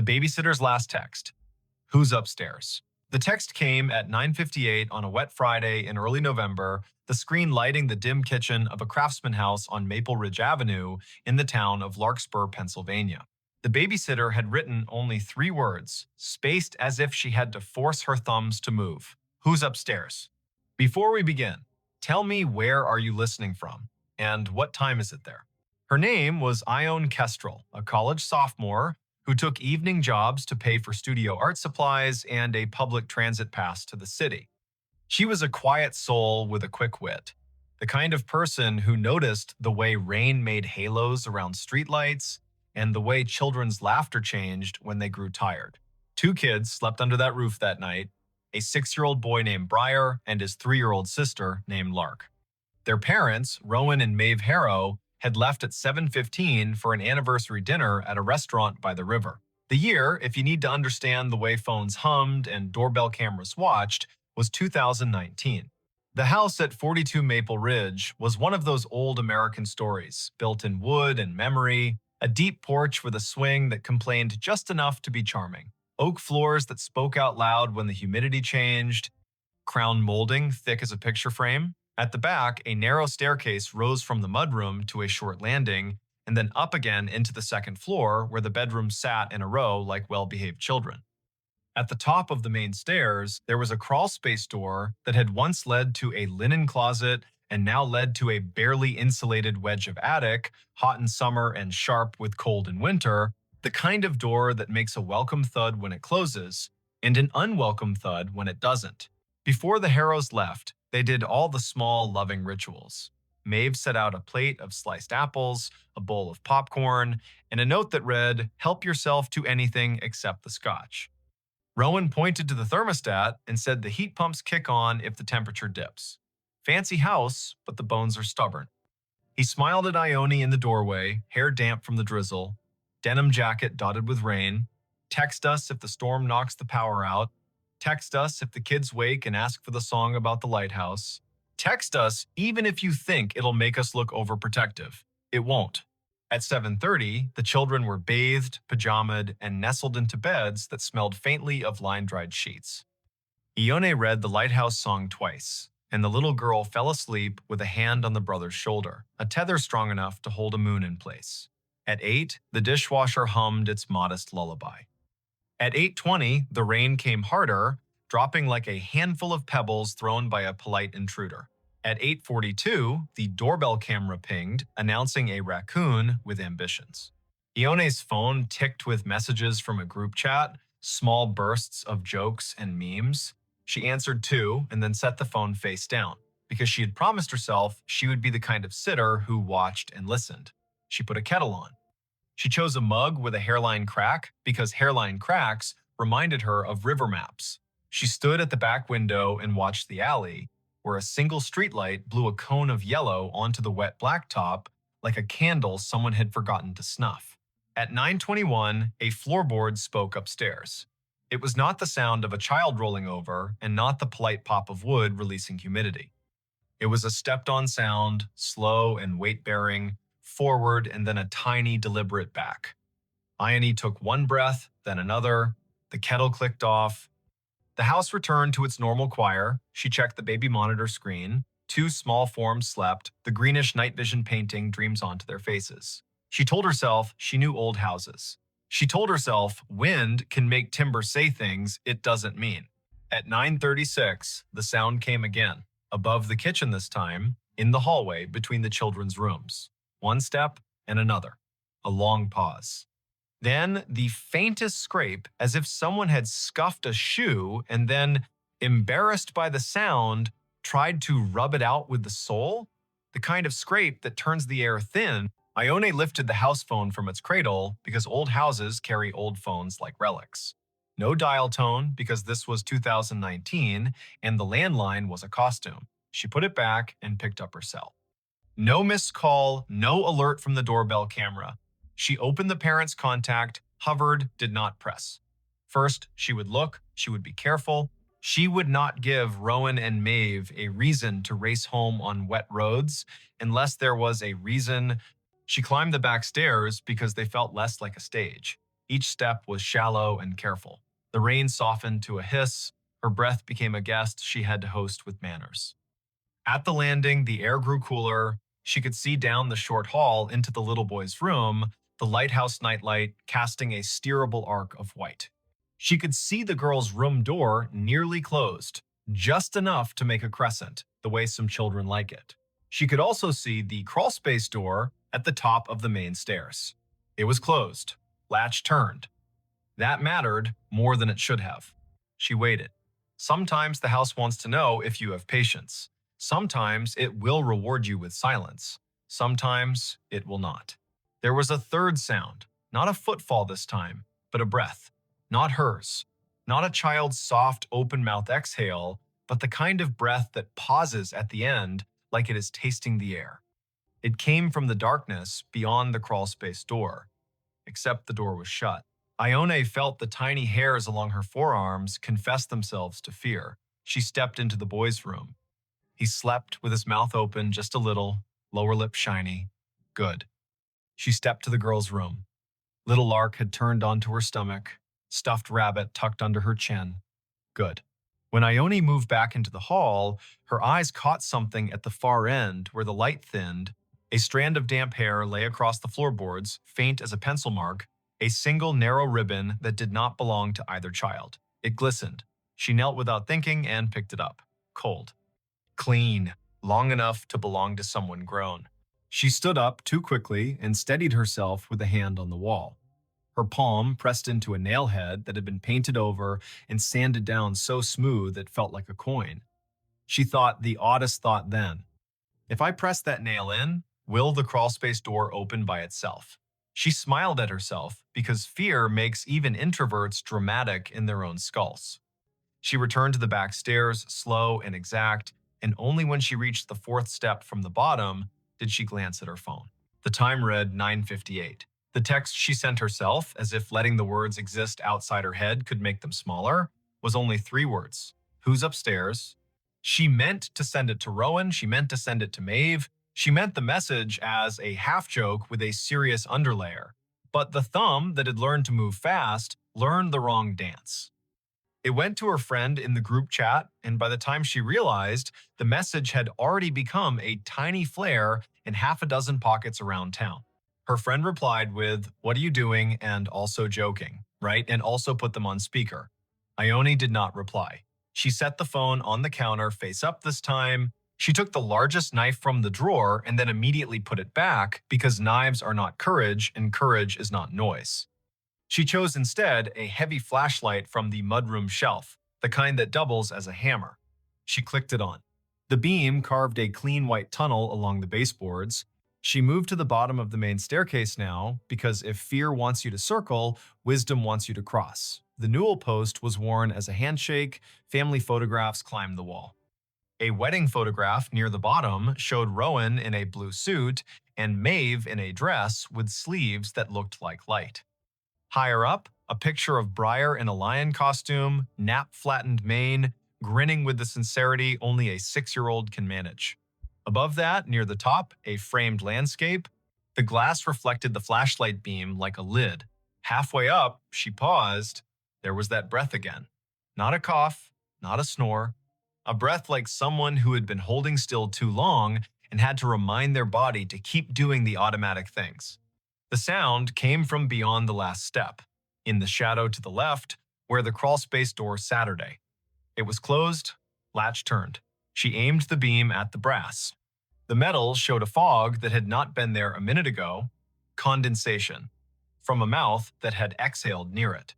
The babysitter's last text. Who's upstairs? The text came at 9:58 on a wet Friday in early November, the screen lighting the dim kitchen of a craftsman house on Maple Ridge Avenue in the town of Larkspur, Pennsylvania. The babysitter had written only 3 words, spaced as if she had to force her thumbs to move. Who's upstairs? Before we begin, tell me, where are you listening from? And what time is it there? Her name was Ione Kestrel, a college sophomore who took evening jobs to pay for studio art supplies and a public transit pass to the city. She was a quiet soul with a quick wit, the kind of person who noticed the way rain made halos around streetlights and the way children's laughter changed when they grew tired. 2 kids slept under that roof that night, a 6-year-old boy named Briar and his 3-year-old sister named Lark. Their parents, Rowan and Maeve Harrow, had left at 7:15 for an anniversary dinner at a restaurant by the river. The year, if you need to understand the way phones hummed and doorbell cameras watched, was 2019. The house at 42 Maple Ridge was one of those old American stories, built in wood and memory, a deep porch with a swing that complained just enough to be charming, oak floors that spoke out loud when the humidity changed, crown molding thick as a picture frame. At the back, a narrow staircase rose from the mudroom to a short landing, and then up again into the second floor where the bedrooms sat in a row like well-behaved children. At the top of the main stairs, there was a crawl space door that had once led to a linen closet and now led to a barely insulated wedge of attic, hot in summer and sharp with cold in winter, the kind of door that makes a welcome thud when it closes and an unwelcome thud when it doesn't. Before the Harrows left, they did all the small, loving rituals. Maeve set out a plate of sliced apples, a bowl of popcorn, and a note that read, "Help yourself to anything except the scotch." Rowan pointed to the thermostat and said the heat pumps kick on if the temperature dips. Fancy house, but the bones are stubborn. He smiled at Ione in the doorway, hair damp from the drizzle, denim jacket dotted with rain. Text us if the storm knocks the power out. Text us if the kids wake and ask for the song about the lighthouse. Text us even if you think it'll make us look overprotective. It won't. At 7:30, the children were bathed, pajamaed, and nestled into beds that smelled faintly of line-dried sheets. Ione read the lighthouse song twice, and the little girl fell asleep with a hand on the brother's shoulder, a tether strong enough to hold a moon in place. At 8, the dishwasher hummed its modest lullaby. At 8:20, the rain came harder, dropping like a handful of pebbles thrown by a polite intruder. At 8:42, the doorbell camera pinged, announcing a raccoon with ambitions. Ione's phone ticked with messages from a group chat, small bursts of jokes and memes. She answered 2 and then set the phone face down, because she had promised herself she would be the kind of sitter who watched and listened. She put a kettle on. She chose a mug with a hairline crack because hairline cracks reminded her of river maps. She stood at the back window and watched the alley, where a single streetlight blew a cone of yellow onto the wet blacktop like a candle someone had forgotten to snuff. At 9:21, a floorboard spoke upstairs. It was not the sound of a child rolling over and not the polite pop of wood releasing humidity. It was a stepped-on sound, slow and weight-bearing, forward and then a tiny, deliberate back. Ione took one breath, then another. The kettle clicked off. The house returned to its normal choir. She checked the baby monitor screen. 2 small forms slept. The greenish night vision painting dreams onto their faces. She told herself she knew old houses. She told herself wind can make timber say things it doesn't mean. At 9:36, the sound came again, above the kitchen this time, in the hallway between the children's rooms. One step and another. A long pause. Then the faintest scrape, as if someone had scuffed a shoe and then, embarrassed by the sound, tried to rub it out with the sole. The kind of scrape that turns the air thin. Ione lifted the house phone from its cradle because old houses carry old phones like relics. No dial tone because this was 2019 and the landline was a costume. She put it back and picked up her cell. No missed call, no alert from the doorbell camera. She opened the parent's contact, hovered, did not press. First, she would look, she would be careful. She would not give Rowan and Maeve a reason to race home on wet roads unless there was a reason. She climbed the back stairs because they felt less like a stage. Each step was shallow and careful. The rain softened to a hiss. Her breath became a guest she had to host with manners. At the landing, the air grew cooler. She could see down the short hall into the little boy's room, the lighthouse nightlight casting a steerable arc of white. She could see the girl's room door nearly closed, just enough to make a crescent, the way some children like it. She could also see the crawlspace door at the top of the main stairs. It was closed, latch turned. That mattered more than it should have. She waited. Sometimes the house wants to know if you have patience. Sometimes it will reward you with silence. Sometimes it will not. There was a third sound, not a footfall this time, but a breath. Not hers. Not a child's soft, open-mouth exhale, but the kind of breath that pauses at the end like it is tasting the air. It came from the darkness beyond the crawlspace door, except the door was shut. Ione felt the tiny hairs along her forearms confess themselves to fear. She stepped into the boy's room. He slept with his mouth open just a little, lower lip shiny. Good. She stepped to the girl's room. Little Lark had turned onto her stomach, stuffed rabbit tucked under her chin. Good. When Ione moved back into the hall, her eyes caught something at the far end where the light thinned. A strand of damp hair lay across the floorboards, faint as a pencil mark, a single narrow ribbon that did not belong to either child. It glistened. She knelt without thinking and picked it up. Cold. Clean. Long enough to belong to someone grown. She stood up too quickly and steadied herself with a hand on the wall. Her palm pressed into a nail head that had been painted over and sanded down so smooth it felt like a coin. She thought the oddest thought then. If I press that nail in, will the crawlspace door open by itself? She smiled at herself because fear makes even introverts dramatic in their own skulls. She returned to the back stairs, slow and exact, and only when she reached the fourth step from the bottom did she glance at her phone. The time read 9:58. The text she sent herself, as if letting the words exist outside her head could make them smaller, was only 3 words. Who's upstairs? She meant to send it to Rowan. She meant to send it to Maeve. She meant the message as a half-joke with a serious underlayer. But the thumb that had learned to move fast learned the wrong dance. It went to her friend in the group chat, and by the time she realized, the message had already become a tiny flare in half a dozen pockets around town. Her friend replied with, "What are you doing?" and also joking, right? And also put them on speaker. Ione did not reply. She set the phone on the counter face up this time. She took the largest knife from the drawer and then immediately put it back because knives are not courage and courage is not noise. She chose instead a heavy flashlight from the mudroom shelf, the kind that doubles as a hammer. She clicked it on. The beam carved a clean white tunnel along the baseboards. She moved to the bottom of the main staircase now, because if fear wants you to circle, wisdom wants you to cross. The newel post was worn as a handshake. Family photographs climbed the wall. A wedding photograph near the bottom showed Rowan in a blue suit and Maeve in a dress with sleeves that looked like light. Higher up, a picture of Briar in a lion costume, nap-flattened mane, grinning with the sincerity only a 6-year-old can manage. Above that, near the top, a framed landscape. The glass reflected the flashlight beam like a lid. Halfway up, she paused. There was that breath again. Not a cough, not a snore. A breath like someone who had been holding still too long and had to remind their body to keep doing the automatic things. The sound came from beyond the last step, in the shadow to the left, where the crawlspace door Saturday. It was closed, latch turned. She aimed the beam at the brass. The metal showed a fog that had not been there a minute ago, condensation, from a mouth that had exhaled near it.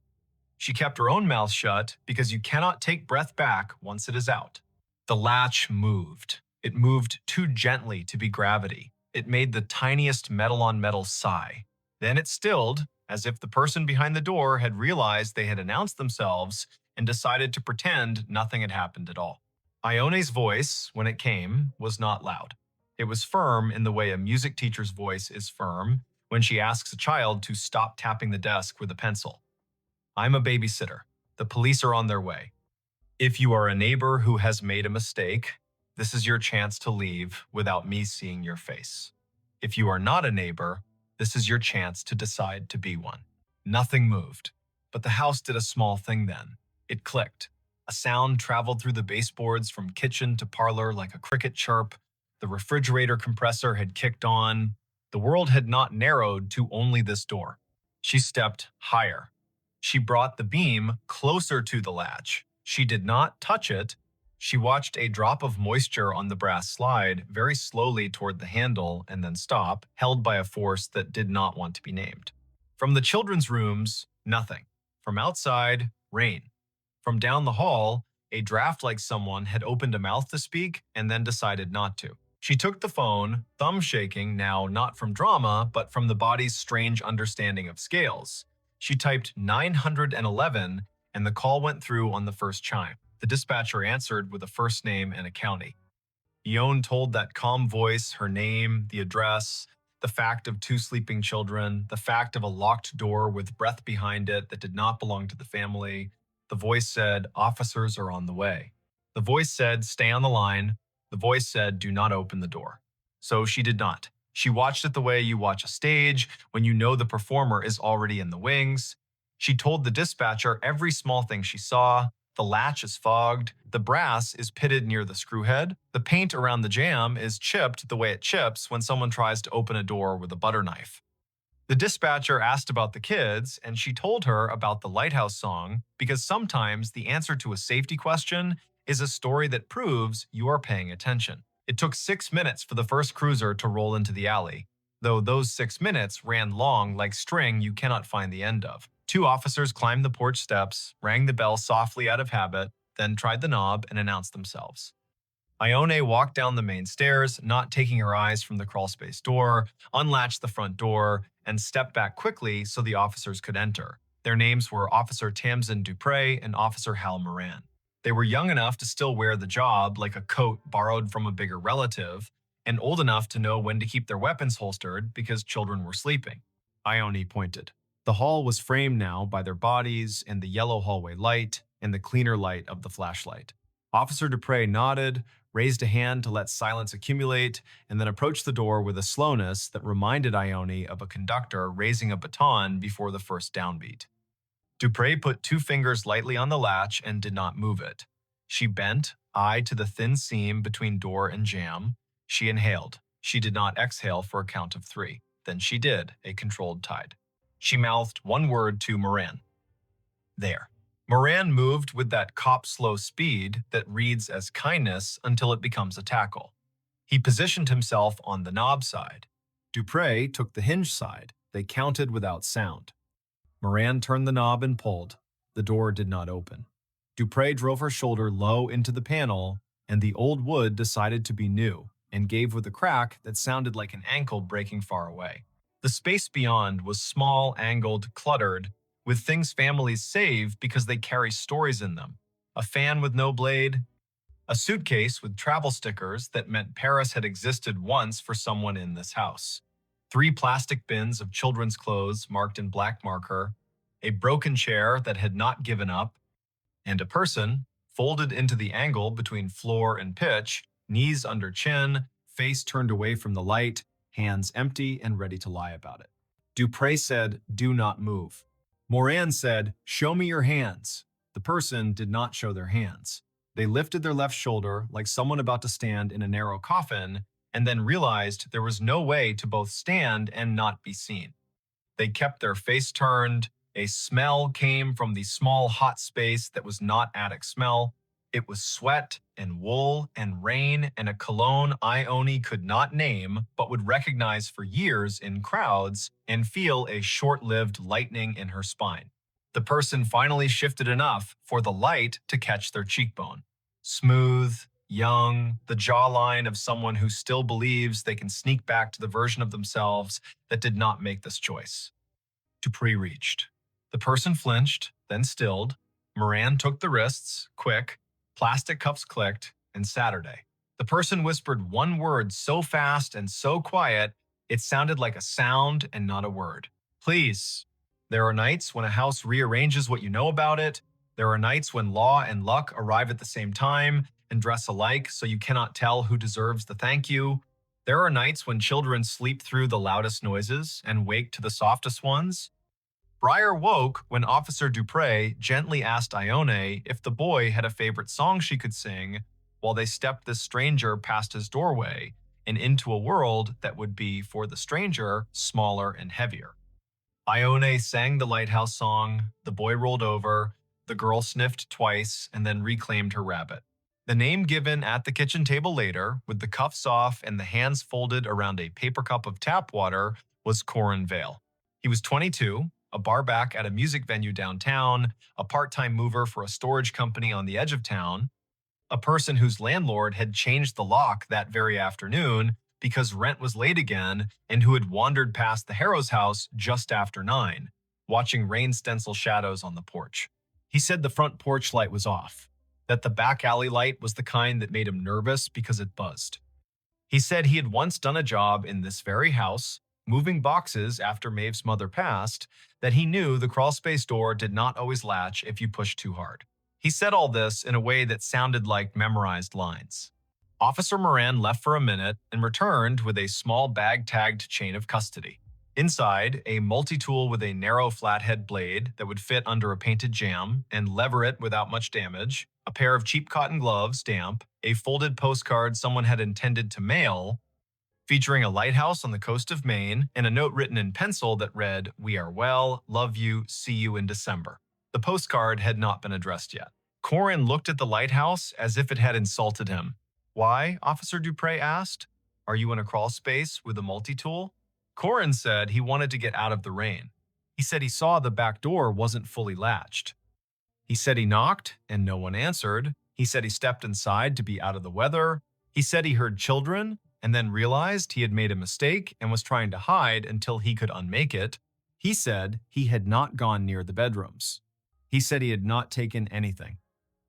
She kept her own mouth shut because you cannot take breath back once it is out. The latch moved. It moved too gently to be gravity. It made the tiniest metal-on-metal sigh. Then it stilled, as if the person behind the door had realized they had announced themselves and decided to pretend nothing had happened at all. Ione's voice, when it came, was not loud. It was firm in the way a music teacher's voice is firm when she asks a child to stop tapping the desk with a pencil. I'm a babysitter. The police are on their way. If you are a neighbor who has made a mistake, this is your chance to leave without me seeing your face. If you are not a neighbor, this is your chance to decide to be one. Nothing moved. But the house did a small thing then. It clicked. A sound traveled through the baseboards from kitchen to parlor like a cricket chirp. The refrigerator compressor had kicked on. The world had not narrowed to only this door. She stepped higher. She brought the beam closer to the latch. She did not touch it. She watched a drop of moisture on the brass slide very slowly toward the handle and then stop, held by a force that did not want to be named. From the children's rooms, nothing. From outside, rain. From down the hall, a draft like someone had opened a mouth to speak and then decided not to. She took the phone, thumb shaking now not from drama, but from the body's strange understanding of scales. She typed 911 and the call went through on the first chime. The dispatcher answered with a first name and a county. Ione told that calm voice her name, the address, the fact of 2 sleeping children, the fact of a locked door with breath behind it that did not belong to the family. The voice said, "Officers are on the way." The voice said, "Stay on the line." The voice said, "Do not open the door." So she did not. She watched it the way you watch a stage when you know the performer is already in the wings. She told the dispatcher every small thing she saw. The latch is fogged. The brass is pitted near the screw head. The paint around the jamb is chipped the way it chips when someone tries to open a door with a butter knife. The dispatcher asked about the kids, and she told her about the lighthouse song because sometimes the answer to a safety question is a story that proves you are paying attention. It took 6 minutes for the first cruiser to roll into the alley, though those 6 minutes ran long like string you cannot find the end of. 2 officers climbed the porch steps, rang the bell softly out of habit, then tried the knob and announced themselves. Ione walked down the main stairs, not taking her eyes from the crawlspace door, unlatched the front door, and stepped back quickly so the officers could enter. Their names were Officer Tamsin Dupre and Officer Hal Moran. They were young enough to still wear the job like a coat borrowed from a bigger relative, and old enough to know when to keep their weapons holstered because children were sleeping. Ione pointed. The hall was framed now by their bodies and the yellow hallway light and the cleaner light of the flashlight. Officer Dupre nodded, raised a hand to let silence accumulate, and then approached the door with a slowness that reminded Ione of a conductor raising a baton before the first downbeat. Dupre put 2 fingers lightly on the latch and did not move it. She bent, eye to the thin seam between door and jamb. She inhaled. She did not exhale for a count of 3. Then she did, a controlled tide. She mouthed one word to Moran. There. Moran moved with that cop-slow speed that reads as kindness until it becomes a tackle. He positioned himself on the knob side. Dupre took the hinge side. They counted without sound. Moran turned the knob and pulled. The door did not open. Dupre drove her shoulder low into the panel, and the old wood decided to be new and gave with a crack that sounded like an ankle breaking far away. The space beyond was small, angled, cluttered, with things families save because they carry stories in them. A fan with no blade, a suitcase with travel stickers that meant Paris had existed once for someone in this house. 3 plastic bins of children's clothes marked in black marker, a broken chair that had not given up, and a person, folded into the angle between floor and pitch, knees under chin, face turned away from the light, hands empty and ready to lie about it. Dupre said, "Do not move." Moran said, "Show me your hands." The person did not show their hands. They lifted their left shoulder like someone about to stand in a narrow coffin, and then realized there was no way to both stand and not be seen. They kept their face turned. A smell came from the small hot space that was not attic smell. It was sweat and wool and rain and a cologne Ione could not name but would recognize for years in crowds and feel a short-lived lightening in her spine. The person finally shifted enough for the light to catch their cheekbone. Smooth, young, the jawline of someone who still believes they can sneak back to the version of themselves that did not make this choice. Dupree reached. The person flinched, then stilled. Moran took the wrists, quick. Plastic cuffs clicked, and Saturday. The person whispered one word so fast and so quiet, it sounded like a sound and not a word. Please. There are nights when a house rearranges what you know about it. There are nights when law and luck arrive at the same time and dress alike so you cannot tell who deserves the thank you. There are nights when children sleep through the loudest noises and wake to the softest ones. Breyer woke when Officer Dupre gently asked Ione if the boy had a favorite song she could sing while they stepped this stranger past his doorway and into a world that would be, for the stranger, smaller and heavier. Ione sang the lighthouse song, the boy rolled over, the girl sniffed twice, and then reclaimed her rabbit. The name given at the kitchen table later, with the cuffs off and the hands folded around a paper cup of tap water, was Corin Vale. He was 22, a barback at a music venue downtown, a part-time mover for a storage company on the edge of town, a person whose landlord had changed the lock that very afternoon because rent was late again, and who had wandered past the Harrow's house just after 9, watching rain stencil shadows on the porch. He said the front porch light was off, that the back alley light was the kind that made him nervous because it buzzed. He said he had once done a job in this very house, moving boxes after Maeve's mother passed, that he knew the crawlspace door did not always latch if you pushed too hard. He said all this in a way that sounded like memorized lines. Officer Moran left for a minute and returned with a small bag-tagged chain of custody. Inside, a multi-tool with a narrow flathead blade that would fit under a painted jam and lever it without much damage, a pair of cheap cotton gloves, damp, a folded postcard someone had intended to mail, featuring a lighthouse on the coast of Maine, and a note written in pencil that read, "We are well, love you, see you in December." The postcard had not been addressed yet. Corin looked at the lighthouse as if it had insulted him. "Why?" Officer Dupre asked. "Are you in a crawl space with a multi-tool?" Corin said he wanted to get out of the rain. He said he saw the back door wasn't fully latched. He said he knocked and no one answered. He said he stepped inside to be out of the weather. He said he heard children and then realized he had made a mistake and was trying to hide until he could unmake it. He said he had not gone near the bedrooms. He said he had not taken anything.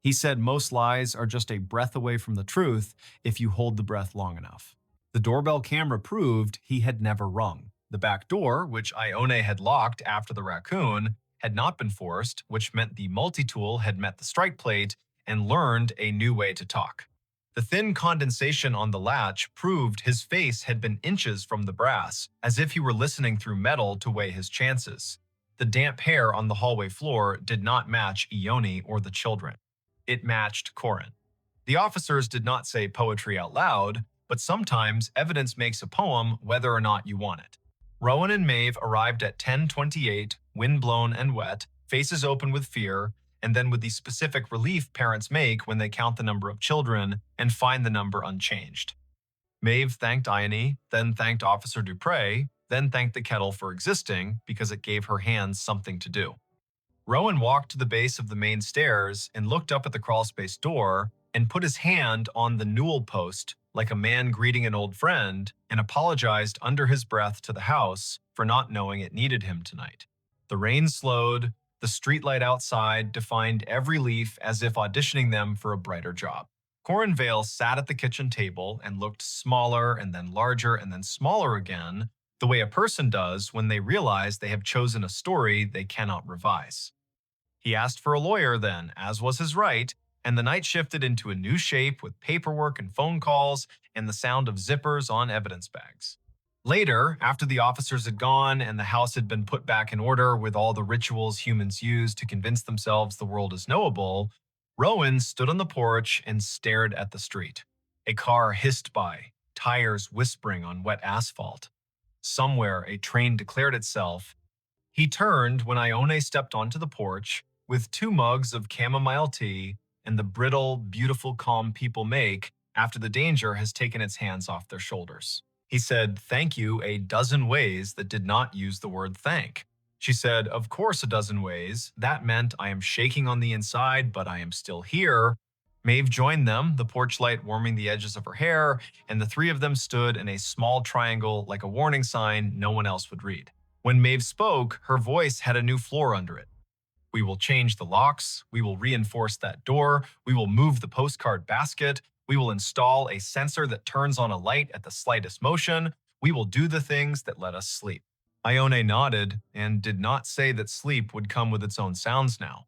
He said most lies are just a breath away from the truth if you hold the breath long enough. The doorbell camera proved he had never rung. The back door, which Ione had locked after the raccoon, had not been forced, which meant the multi-tool had met the strike plate and learned a new way to talk. The thin condensation on the latch proved his face had been inches from the brass, as if he were listening through metal to weigh his chances. The damp hair on the hallway floor did not match Ione or the children. It matched Corin. The officers did not say poetry out loud, but sometimes evidence makes a poem whether or not you want it. Rowan and Maeve arrived at 10:28, windblown and wet, faces open with fear, and then with the specific relief parents make when they count the number of children and find the number unchanged. Maeve thanked Ione, then thanked Officer Dupre, then thanked the kettle for existing because it gave her hands something to do. Rowan walked to the base of the main stairs and looked up at the crawlspace door and put his hand on the newel post like a man greeting an old friend and apologized under his breath to the house for not knowing it needed him tonight. The rain slowed, the streetlight outside defined every leaf as if auditioning them for a brighter job. Corin Vale sat at the kitchen table and looked smaller and then larger and then smaller again, the way a person does when they realize they have chosen a story they cannot revise. He asked for a lawyer then, as was his right, and the night shifted into a new shape with paperwork and phone calls and the sound of zippers on evidence bags. Later, after the officers had gone and the house had been put back in order with all the rituals humans use to convince themselves the world is knowable, Rowan stood on the porch and stared at the street. A car hissed by, tires whispering on wet asphalt. Somewhere a train declared itself. He turned when Ione stepped onto the porch with 2 mugs of chamomile tea and the brittle, beautiful calm people make after the danger has taken its hands off their shoulders. He said thank you a dozen ways that did not use the word thank. She said, of course a dozen ways. That meant I am shaking on the inside, but I am still here. Maeve joined them, the porch light warming the edges of her hair, and the 3 of them stood in a small triangle like a warning sign no one else would read. When Maeve spoke, her voice had a new floor under it. We will change the locks. We will reinforce that door. We will move the postcard basket. We will install a sensor that turns on a light at the slightest motion. We will do the things that let us sleep. Ione nodded and did not say that sleep would come with its own sounds now.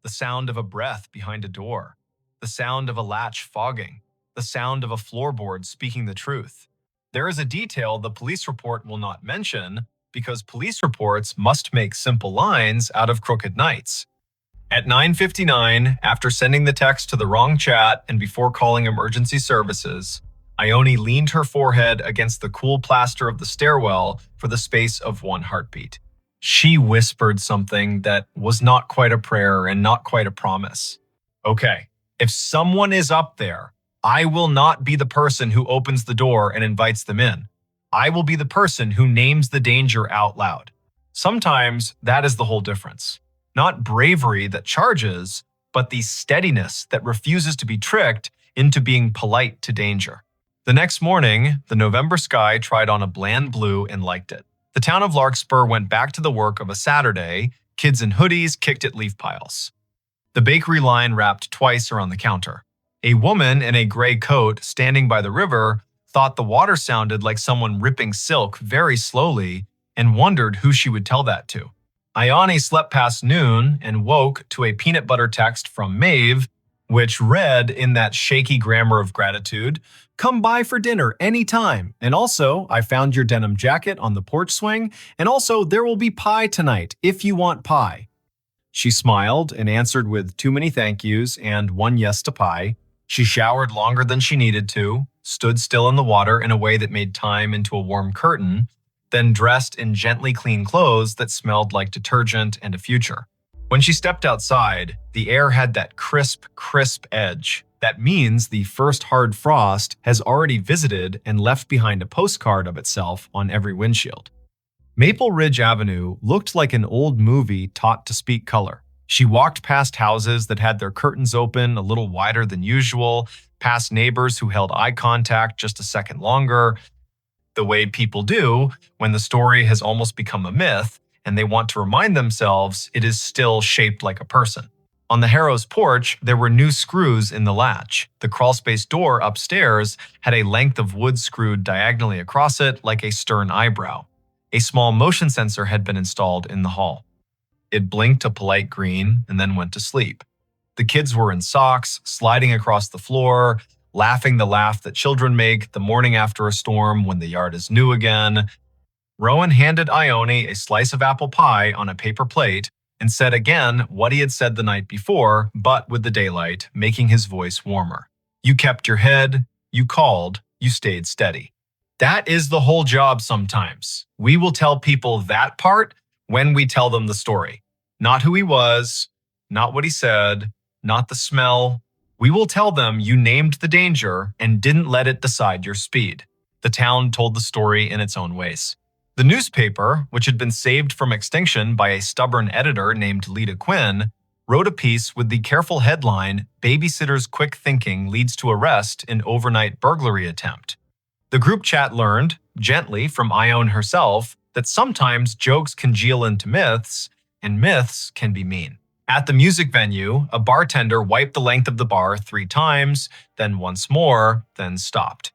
The sound of a breath behind a door. The sound of a latch fogging. The sound of a floorboard speaking the truth. There is a detail the police report will not mention, because police reports must make simple lines out of crooked nights. At 9:59, after sending the text to the wrong chat and before calling emergency services, Ione leaned her forehead against the cool plaster of the stairwell for the space of one heartbeat. She whispered something that was not quite a prayer and not quite a promise. Okay, if someone is up there, I will not be the person who opens the door and invites them in. I will be the person who names the danger out loud. Sometimes that is the whole difference. Not bravery that charges, but the steadiness that refuses to be tricked into being polite to danger. The next morning, the November sky tried on a bland blue and liked it. The town of Larkspur went back to the work of a Saturday. Kids in hoodies kicked at leaf piles. The bakery line wrapped twice around the counter. A woman in a gray coat standing by the river thought the water sounded like someone ripping silk very slowly and wondered who she would tell that to. Ione slept past noon and woke to a peanut butter text from Maeve, which read in that shaky grammar of gratitude, "Come by for dinner anytime. And also, I found your denim jacket on the porch swing. And also, there will be pie tonight if you want pie." She smiled and answered with too many thank yous and one yes to pie. She showered longer than she needed to, stood still in the water in a way that made time into a warm curtain, then dressed in gently clean clothes that smelled like detergent and a future. When she stepped outside, the air had that crisp, crisp edge. That means the first hard frost has already visited and left behind a postcard of itself on every windshield. Maple Ridge Avenue looked like an old movie taught to speak color. She walked past houses that had their curtains open a little wider than usual, past neighbors who held eye contact just a second longer, the way people do when the story has almost become a myth and they want to remind themselves it is still shaped like a person. On the Harrow's porch, there were new screws in the latch. The crawlspace door upstairs had a length of wood screwed diagonally across it like a stern eyebrow. A small motion sensor had been installed in the hall. It blinked a polite green and then went to sleep. The kids were in socks, sliding across the floor, laughing the laugh that children make the morning after a storm when the yard is new again. Rowan handed Ione a slice of apple pie on a paper plate and said again what he had said the night before, but with the daylight, making his voice warmer. You kept your head, you called, you stayed steady. That is the whole job sometimes. We will tell people that part when we tell them the story. Not who he was, not what he said, not the smell. We will tell them you named the danger and didn't let it decide your speed. The town told the story in its own ways. The newspaper, which had been saved from extinction by a stubborn editor named Lita Quinn, wrote a piece with the careful headline, "Babysitter's Quick Thinking Leads to Arrest in Overnight Burglary Attempt." The group chat learned, gently from Ione herself, that sometimes jokes congeal into myths, and myths can be mean. At the music venue, a bartender wiped the length of the bar 3 times, then once more, then stopped.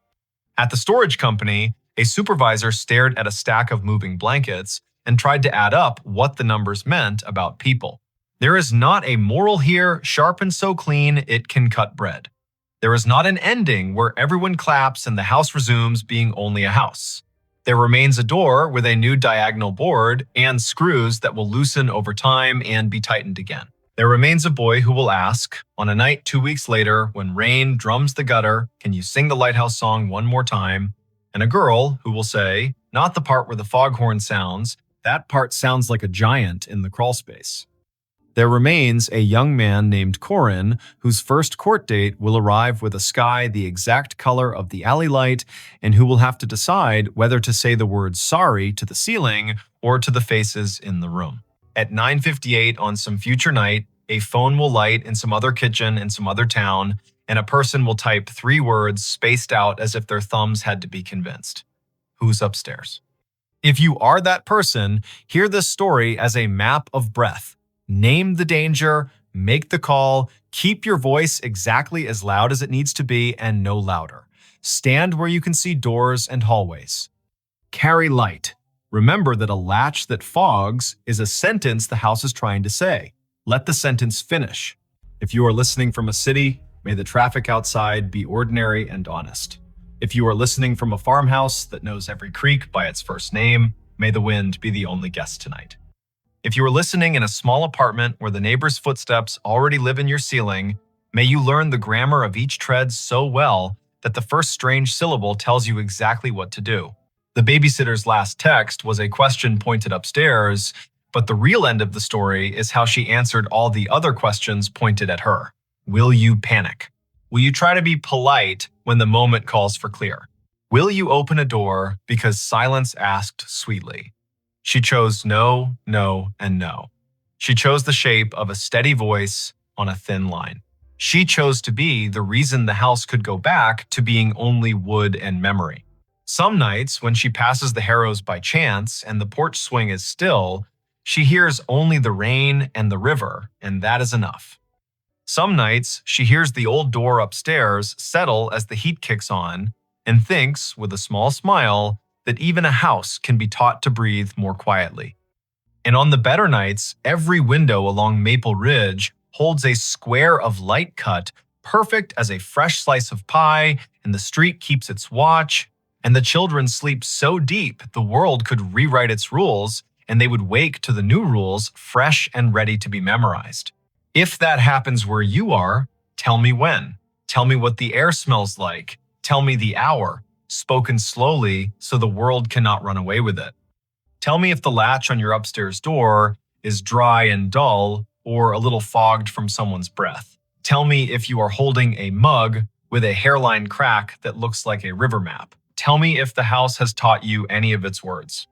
At the storage company, a supervisor stared at a stack of moving blankets and tried to add up what the numbers meant about people. There is not a moral here, sharp and so clean it can cut bread. There is not an ending where everyone claps and the house resumes being only a house. There remains a door with a new diagonal board and screws that will loosen over time and be tightened again. There remains a boy who will ask, on a night 2 weeks later when rain drums the gutter, "Can you sing the lighthouse song one more time?" And a girl who will say, not the part where the foghorn sounds, that part sounds like a giant in the crawlspace. There remains a young man named Corin, whose first court date will arrive with a sky the exact color of the alley light, and who will have to decide whether to say the word sorry to the ceiling or to the faces in the room. At 9:58 on some future night, a phone will light in some other kitchen in some other town, and a person will type 3 words spaced out as if their thumbs had to be convinced. Who's upstairs? If you are that person, hear this story as a map of breath. Name the danger, make the call, keep your voice exactly as loud as it needs to be and no louder. Stand where you can see doors and hallways. Carry light. Remember that a latch that fogs is a sentence the house is trying to say. Let the sentence finish. If you are listening from a city, may the traffic outside be ordinary and honest. If you are listening from a farmhouse that knows every creek by its first name, May the wind be the only guest tonight. If you are listening in a small apartment where the neighbor's footsteps already live in your ceiling, may you learn the grammar of each tread so well that the first strange syllable tells you exactly what to do. The babysitter's last text was a question pointed upstairs, but the real end of the story is how she answered all the other questions pointed at her. Will you panic? Will you try to be polite when the moment calls for clear? Will you open a door because silence asked sweetly? She chose no, no, and no. She chose the shape of a steady voice on a thin line. She chose to be the reason the house could go back to being only wood and memory. Some nights, when she passes the Harrows by chance and the porch swing is still, she hears only the rain and the river, and that is enough. Some nights, she hears the old door upstairs settle as the heat kicks on and thinks, with a small smile, that even a house can be taught to breathe more quietly. And on the better nights, every window along Maple Ridge holds a square of light cut, perfect as a fresh slice of pie, and the street keeps its watch, and the children sleep so deep the world could rewrite its rules, and they would wake to the new rules fresh and ready to be memorized. If that happens where you are, tell me when. Tell me what the air smells like. Tell me the hour, spoken slowly so the world cannot run away with it. Tell me if the latch on your upstairs door is dry and dull or a little fogged from someone's breath. Tell me if you are holding a mug with a hairline crack that looks like a river map. Tell me if the house has taught you any of its words.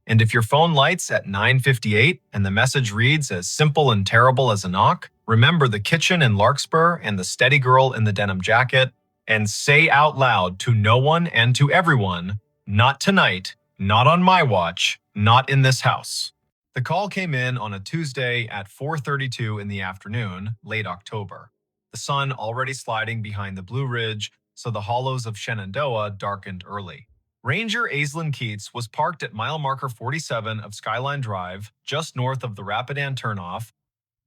And if your phone lights at 9:58 and the message reads as simple and terrible as a knock, remember the kitchen in Larkspur and the steady girl in the denim jacket, and say out loud to no one and to everyone, not tonight, not on my watch, not in this house. The call came in on a Tuesday at 4:32 in the afternoon, late October. The sun already sliding behind the Blue Ridge, so the hollows of Shenandoah darkened early. Ranger Aislinn Keats was parked at mile marker 47 of Skyline Drive, just north of the Rapidan turnoff,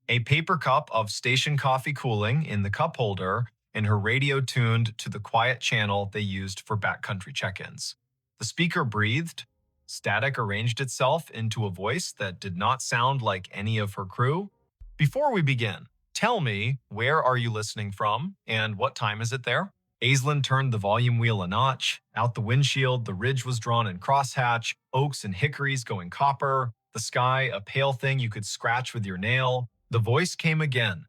a paper cup of station coffee cooling in the cup holder, and her radio tuned to the quiet channel they used for backcountry check-ins. The speaker breathed. Static arranged itself into a voice that did not sound like any of her crew. Before we begin, tell me, where are you listening from, and what time is it there? Aislinn turned the volume wheel a notch. Out the windshield, the ridge was drawn in crosshatch, oaks and hickories going copper, the sky a pale thing you could scratch with your nail. The voice came again,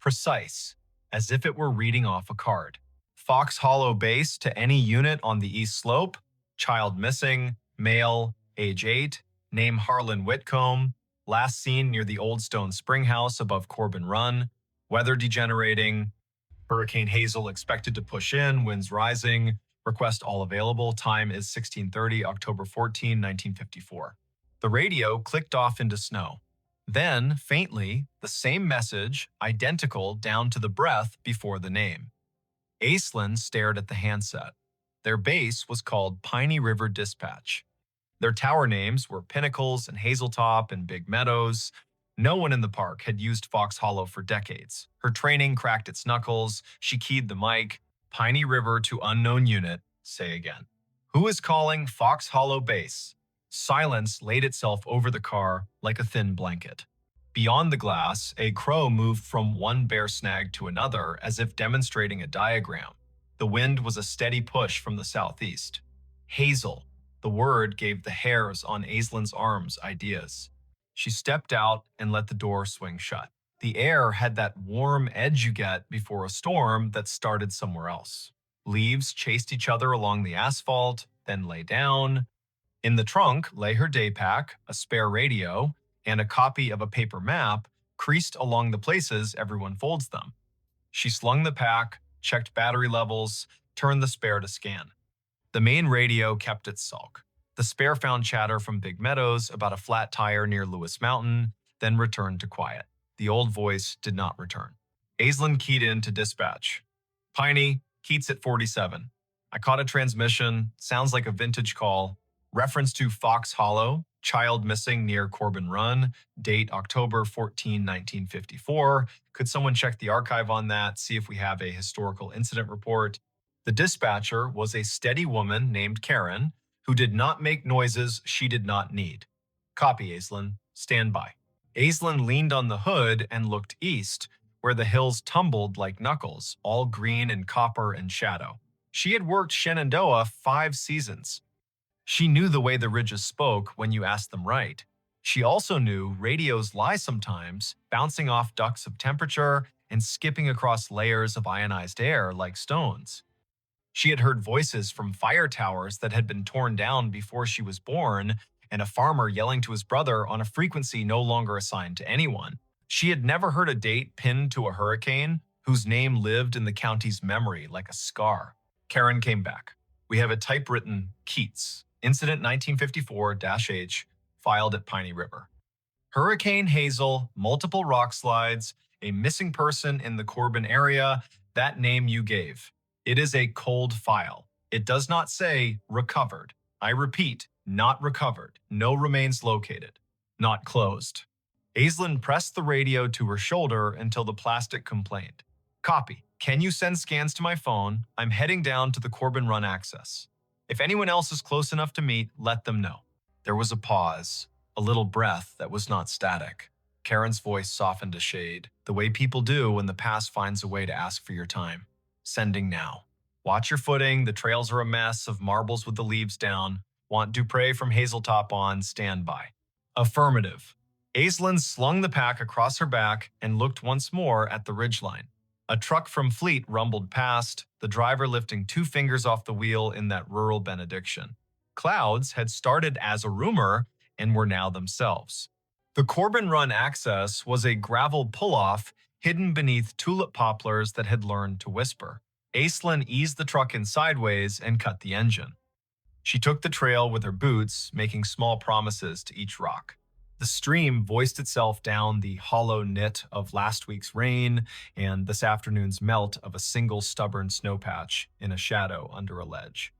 precise, as if it were reading off a card. Fox Hollow Base to any unit on the east slope. Child missing, male, age 8, name Harlan Whitcomb, last seen near the Old Stone Spring House above Corbin Run, weather degenerating, Hurricane Hazel expected to push in, winds rising, request all available, time is 16:30, October 14, 1954. The radio clicked off into snow. Then, faintly, the same message, identical down to the breath before the name. Aislinn stared at the handset. Their base was called Piney River Dispatch. Their tower names were Pinnacles and Hazeltop and Big Meadows. No one in the park had used Fox Hollow for decades. Her training cracked its knuckles. She keyed the mic. Piney River to unknown unit. Say again. Who is calling Fox Hollow Base? Silence laid itself over the car like a thin blanket. Beyond the glass, a crow moved from one bare snag to another as if demonstrating a diagram. The wind was a steady push from the southeast. Hazel. The word gave the hairs on Aislinn's arms ideas. She stepped out and let the door swing shut. The air had that warm edge you get before a storm that started somewhere else. Leaves chased each other along the asphalt, then lay down. In the trunk lay her day pack, a spare radio, and a copy of a paper map creased along the places everyone folds them. She slung the pack, checked battery levels, turned the spare to scan. The main radio kept its sulk. The spare found chatter from Big Meadows about a flat tire near Lewis Mountain, then returned to quiet. The old voice did not return. Aislinn keyed in to dispatch. Piney, Keats at 47. I caught a transmission, sounds like a vintage call. Reference to Fox Hollow, child missing near Corbin Run, date October 14, 1954. Could someone check the archive on that, see if we have a historical incident report? The dispatcher was a steady woman named Karen, who did not make noises she did not need. Copy, Aislinn. Stand by. Aislinn leaned on the hood and looked east, where the hills tumbled like knuckles, all green and copper and shadow. She had worked Shenandoah 5 seasons. She knew the way the ridges spoke when you asked them right. She also knew radios lie sometimes, bouncing off ducts of temperature and skipping across layers of ionized air like stones. She had heard voices from fire towers that had been torn down before she was born, and a farmer yelling to his brother on a frequency no longer assigned to anyone. She had never heard a date pinned to a hurricane whose name lived in the county's memory like a scar. Karen came back. We have a typewritten Keats, Incident 1954-H, filed at Piney River. Hurricane Hazel, multiple rock slides, a missing person in the Corbin area, that name you gave. It is a cold file. It does not say recovered. I repeat, not recovered. No remains located. Not closed. Aislinn pressed the radio to her shoulder until the plastic complained. Copy. Can you send scans to my phone? I'm heading down to the Corbin Run access. If anyone else is close enough to meet, let them know. There was a pause, a little breath that was not static. Karen's voice softened a shade, the way people do when the past finds a way to ask for your time. Sending now. Watch your footing, the trails are a mess of marbles with the leaves down. Want Dupre from Hazeltop on standby. Affirmative. Aislinn slung the pack across her back and looked once more at the ridgeline. A truck from Fleet rumbled past, the driver lifting 2 fingers off the wheel in that rural benediction. Clouds had started as a rumor and were now themselves. The Corbin Run access was a gravel pull-off hidden beneath tulip poplars that had learned to whisper. Aislinn eased the truck in sideways and cut the engine. She took the trail with her boots, making small promises to each rock. The stream voiced itself down the hollow knit of last week's rain and this afternoon's melt of a single stubborn snowpatch in a shadow under a ledge.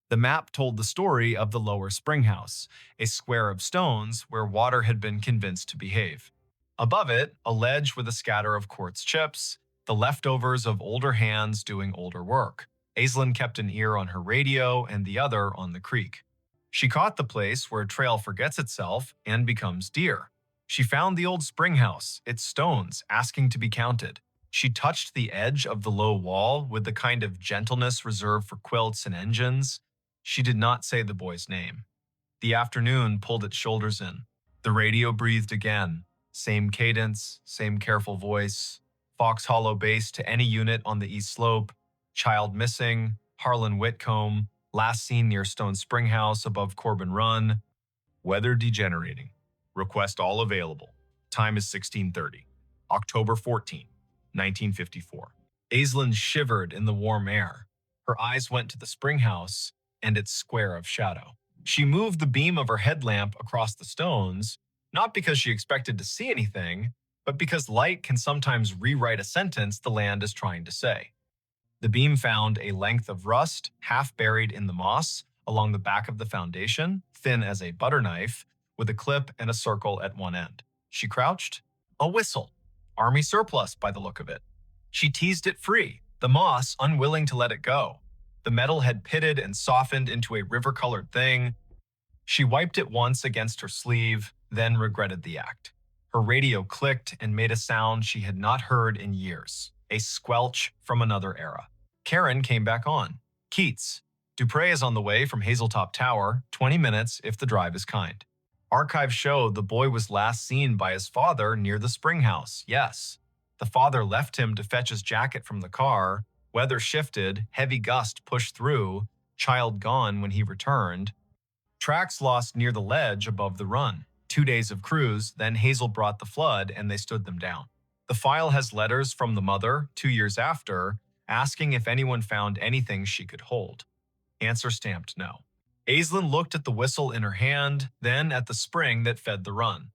The map told the story of the lower springhouse, a square of stones where water had been convinced to behave. Above it, a ledge with a scatter of quartz chips, the leftovers of older hands doing older work. Aislinn kept an ear on her radio and the other on the creek. She caught the place where a trail forgets itself and becomes deer. She found the old springhouse, its stones asking to be counted. She touched the edge of the low wall with the kind of gentleness reserved for quilts and engines. She did not say the boy's name. The afternoon pulled its shoulders in. The radio breathed again. Same cadence, same careful voice. Fox Hollow base to any unit on the east slope. Child missing. Harlan Whitcomb. Last seen near Stone Spring House above Corbin Run. Weather degenerating. Request all available. Time is 16:30. October 14, 1954. Aislinn shivered in the warm air. Her eyes went to the spring house and its square of shadow. She moved the beam of her headlamp across the stones, not because she expected to see anything, but because light can sometimes rewrite a sentence the land is trying to say. The beam found a length of rust, half buried in the moss, along the back of the foundation, thin as a butter knife, with a clip and a circle at one end. She crouched. A whistle. Army surplus, by the look of it. She teased it free, the moss unwilling to let it go. The metal had pitted and softened into a river-colored thing. She wiped it once against her sleeve, then regretted the act. Her radio clicked and made a sound she had not heard in years, a squelch from another era. Karen came back on. Keats. Dupre is on the way from Hazeltop Tower, 20 minutes if the drive is kind. Archives show the boy was last seen by his father near the spring house, yes. The father left him to fetch his jacket from the car. Weather shifted, heavy gust pushed through, child gone when he returned. Tracks lost near the ledge above the run. 2 days of cruise, then Hazel brought the flood and they stood them down. The file has letters from the mother, 2 years after, asking if anyone found anything she could hold. Answer stamped no. Aislinn looked at the whistle in her hand, then at the spring that fed the run.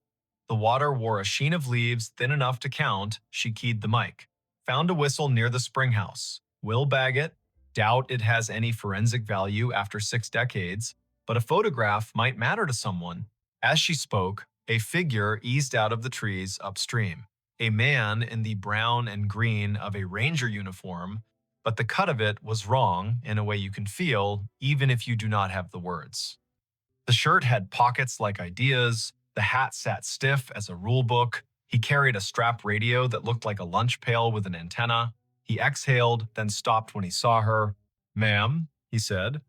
The water wore a sheen of leaves thin enough to count. She keyed the mic. Found a whistle near the spring house. Will bag it. Doubt it has any forensic value after 6 decades, but a photograph might matter to someone. As she spoke, a figure eased out of the trees upstream. A man in the brown and green of a ranger uniform, but the cut of it was wrong in a way you can feel even if you do not have the words. The shirt had pockets like ideas, the hat sat stiff as a rule book, he carried a strap radio that looked like a lunch pail with an antenna. He exhaled, then stopped when he saw her. "Ma'am," he said.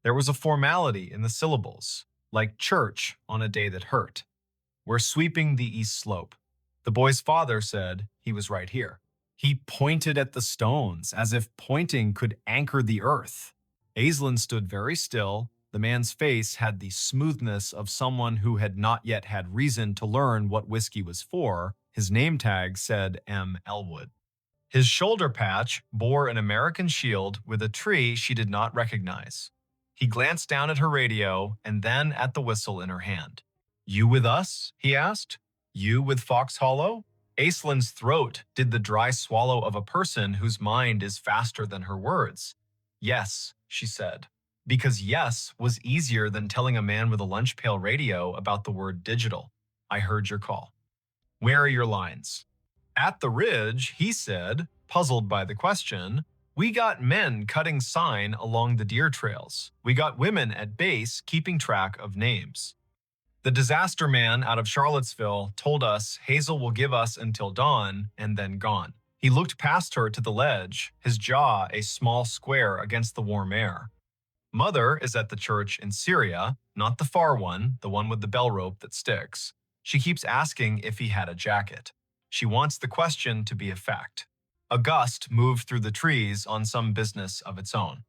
There was a formality in the syllables, like church on a day that hurt. "We're sweeping the east slope." The boy's father said he was right here. He pointed at the stones, as if pointing could anchor the earth. Aislinn stood very still. The man's face had the smoothness of someone who had not yet had reason to learn what whiskey was for. His name tag said M. Elwood. His shoulder patch bore an American shield with a tree she did not recognize. He glanced down at her radio and then at the whistle in her hand. "You with us?" he asked. "You with Fox Hollow?" Aislinn's throat did the dry swallow of a person whose mind is faster than her words. "Yes," she said, because yes was easier than telling a man with a lunch pail radio about the word digital. "I heard your call." "Where are your lines?" "At the ridge," he said, puzzled by the question. "We got men cutting sign along the deer trails. We got women at base keeping track of names. The disaster man out of Charlottesville told us Hazel will give us until dawn and then gone." He looked past her to the ledge, his jaw a small square against the warm air. "Mother is at the church in Syria, not the far one, the one with the bell rope that sticks. She keeps asking if he had a jacket. She wants the question to be a fact." A gust moved through the trees on some business of its own.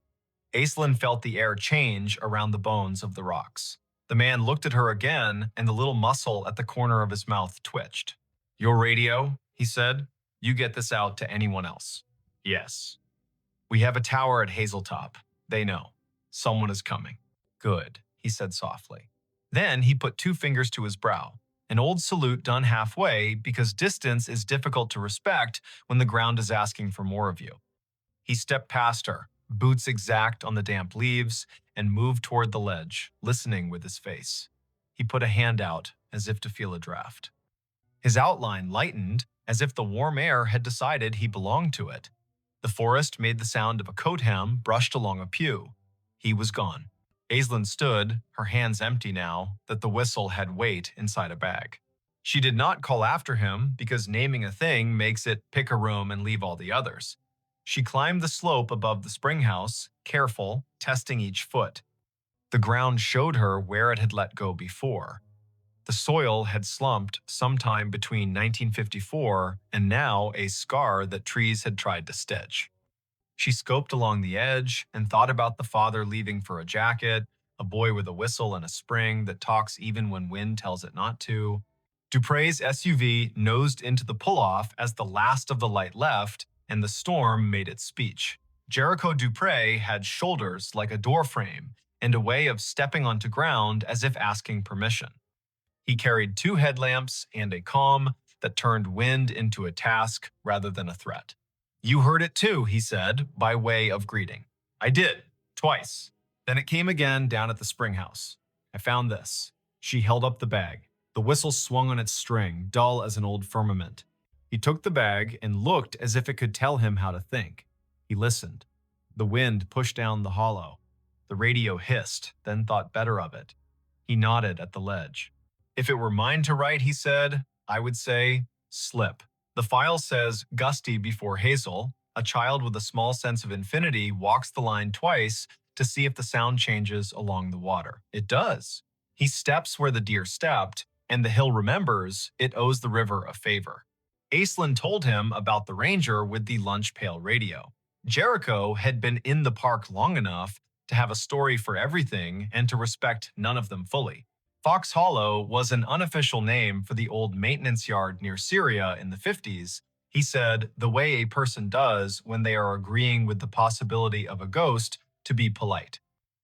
Aislinn felt the air change around the bones of the rocks. The man looked at her again, and the little muscle at the corner of his mouth twitched. "Your radio," he said. "You get this out to anyone else." "Yes." "We have a tower at Hazeltop. They know. Someone is coming." "Good," he said softly. Then he put 2 fingers to his brow, an old salute done halfway because distance is difficult to respect when the ground is asking for more of you. He stepped past her, boots exact on the damp leaves, and moved toward the ledge, listening with his face. He put a hand out as if to feel a draft. His outline lightened as if the warm air had decided he belonged to it. The forest made the sound of a coat hem brushed along a pew. He was gone. Aislinn stood, her hands empty now that the whistle had weight inside a bag. She did not call after him because naming a thing makes it pick a room and leave all the others. She climbed the slope above the spring house, careful, testing each foot. The ground showed her where it had let go before. The soil had slumped sometime between 1954 and now a scar that trees had tried to stitch. She scoped along the edge and thought about the father leaving for a jacket, a boy with a whistle and a spring that talks even when wind tells it not to. Dupre's SUV nosed into the pull-off as the last of the light left, and the storm made its speech. Jericho Dupre had shoulders like a doorframe and a way of stepping onto ground as if asking permission. He carried 2 headlamps and a calm that turned wind into a task rather than a threat. "You heard it too," he said, by way of greeting. "I did, twice. Then it came again down at the spring house. I found this." She held up the bag. The whistle swung on its string, dull as an old firmament. He took the bag and looked as if it could tell him how to think. He listened. The wind pushed down the hollow. The radio hissed, then thought better of it. He nodded at the ledge. "If it were mine to write," he said, "I would say, slip. The file says gusty before Hazel. A child with a small sense of infinity walks the line twice to see if the sound changes along the water. It does. He steps where the deer stepped, and the hill remembers it owes the river a favor." Aislinn told him about the ranger with the lunch pail radio. Jericho had been in the park long enough to have a story for everything and to respect none of them fully. Fox Hollow was an unofficial name for the old maintenance yard near Syria in the 50s. He said, the way a person does when they are agreeing with the possibility of a ghost to be polite.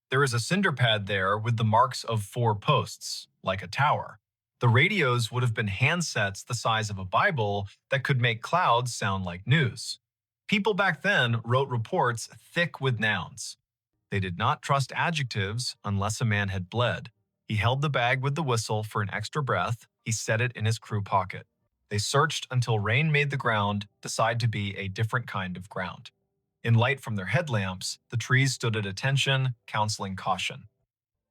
There is a cinder pad there with the marks of 4 posts, like a tower. The radios would have been handsets the size of a Bible that could make clouds sound like news. People back then wrote reports thick with nouns. They did not trust adjectives unless a man had bled. He held the bag with the whistle for an extra breath. He set it in his crew pocket. They searched until rain made the ground decide to be a different kind of ground. In light from their headlamps, the trees stood at attention, counseling caution.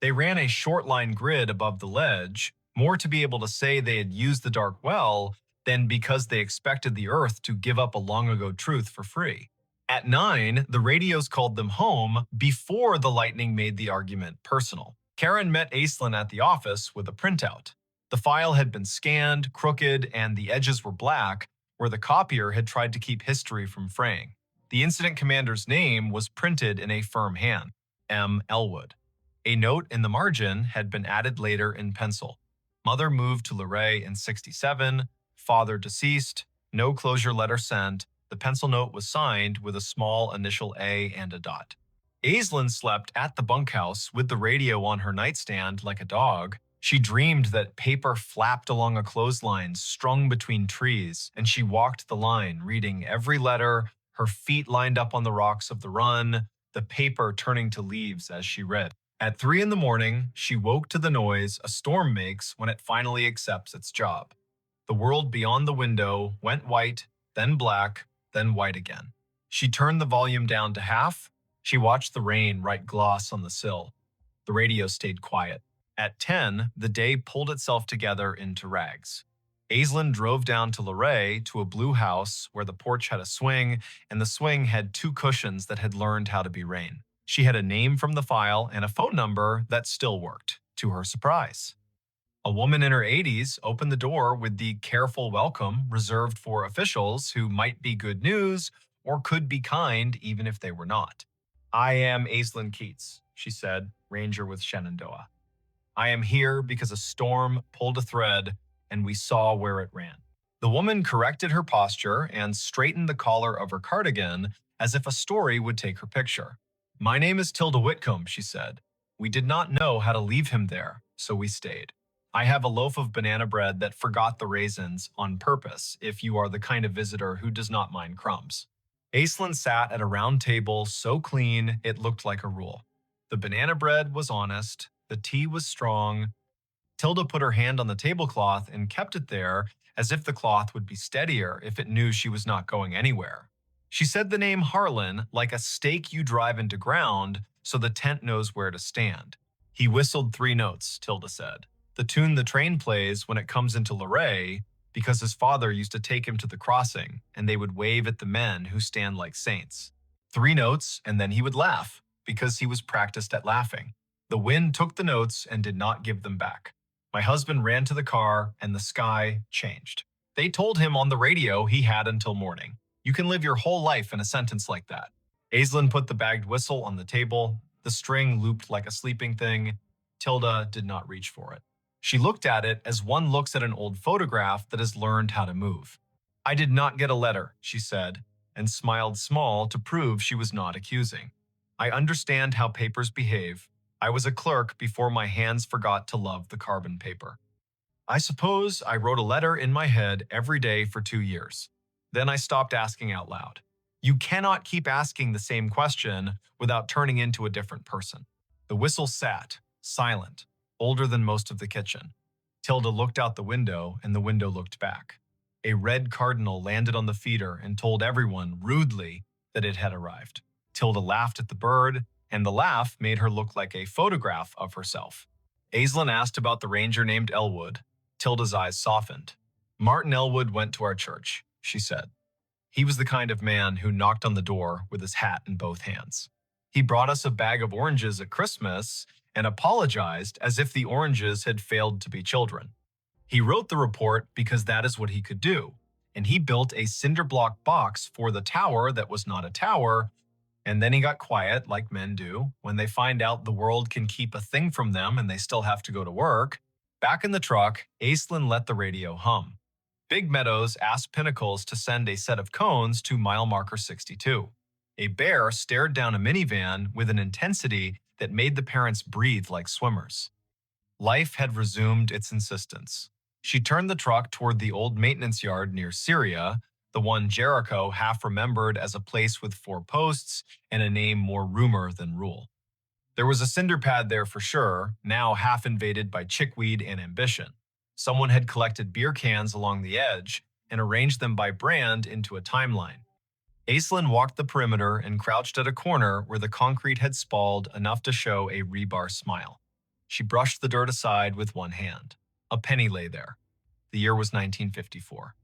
They ran a short line grid above the ledge, more to be able to say they had used the dark well than because they expected the Earth to give up a long-ago truth for free. At 9, the radios called them home before the lightning made the argument personal. Karen met Aislinn at the office with a printout. The file had been scanned, crooked, and the edges were black, where the copier had tried to keep history from fraying. The incident commander's name was printed in a firm hand, M. Elwood. A note in the margin had been added later in pencil. Mother moved to Luray in '67, father deceased, no closure letter sent. The pencil note was signed with a small initial A and a dot. Aislinn slept at the bunkhouse with the radio on her nightstand like a dog. She dreamed that paper flapped along a clothesline strung between trees, and she walked the line, reading every letter, her feet lined up on the rocks of the run, the paper turning to leaves as she read. At 3 in the morning, she woke to the noise a storm makes when it finally accepts its job. The world beyond the window went white, then black, then white again. She turned the volume down to half. She watched the rain write gloss on the sill. The radio stayed quiet. At 10, the day pulled itself together into rags. Aislinn drove down to Luray to a blue house where the porch had a swing, and the swing had 2 cushions that had learned how to be rain. She had a name from the file and a phone number that still worked, to her surprise. A woman in her 80s opened the door with the careful welcome reserved for officials who might be good news or could be kind even if they were not. "I am Aislinn Keats," she said, ranger with Shenandoah. "I am here because a storm pulled a thread and we saw where it ran." The woman corrected her posture and straightened the collar of her cardigan as if a story would take her picture. "My name is Tilda Whitcomb," she said. "We did not know how to leave him there, so we stayed. I have a loaf of banana bread that forgot the raisins on purpose if you are the kind of visitor who does not mind crumbs." Aislinn sat at a round table so clean it looked like a rule. The banana bread was honest, the tea was strong. Tilda put her hand on the tablecloth and kept it there as if the cloth would be steadier if it knew she was not going anywhere. She said the name Harlan like a stake you drive into ground so the tent knows where to stand. "He whistled 3 notes, Tilda said. The tune the train plays when it comes into Luray, because his father used to take him to the crossing, and they would wave at the men who stand like saints. 3 notes, and then he would laugh, because he was practiced at laughing. The wind took the notes and did not give them back. My husband ran to the car, and the sky changed. They told him on the radio he had until morning. You can live your whole life in a sentence like that." Aislinn put the bagged whistle on the table. The string looped like a sleeping thing. Tilda did not reach for it. She looked at it as one looks at an old photograph that has learned how to move. "I did not get a letter," she said, and smiled small to prove she was not accusing. "I understand how papers behave. I was a clerk before my hands forgot to love the carbon paper. I suppose I wrote a letter in my head every day for 2 years. Then I stopped asking out loud. You cannot keep asking the same question without turning into a different person." The whistle sat, silent, older than most of the kitchen. Tilda looked out the window, and the window looked back. A red cardinal landed on the feeder and told everyone, rudely, that it had arrived. Tilda laughed at the bird, and the laugh made her look like a photograph of herself. Aislinn asked about the ranger named Elwood. Tilda's eyes softened. "Martin Elwood went to our church," she said. "He was the kind of man who knocked on the door with his hat in both hands. He brought us a bag of oranges at Christmas and apologized as if the oranges had failed to be children. He wrote the report because that is what he could do, and he built a cinder block box for the tower that was not a tower, and then he got quiet, like men do, when they find out the world can keep a thing from them and they still have to go to work." Back in the truck, Aislinn let the radio hum. Big Meadows asked Pinnacles to send a set of cones to mile marker 62. A bear stared down a minivan with an intensity that made the parents breathe like swimmers. Life had resumed its insistence. She turned the truck toward the old maintenance yard near Syria, the one Jericho half remembered as a place with 4 posts and a name more rumor than rule. There was a cinder pad there for sure, now half invaded by chickweed and ambition. Someone had collected beer cans along the edge and arranged them by brand into a timeline. Aislinn walked the perimeter and crouched at a corner where the concrete had spalled enough to show a rebar smile. She brushed the dirt aside with one hand. A penny lay there. The year was 1954.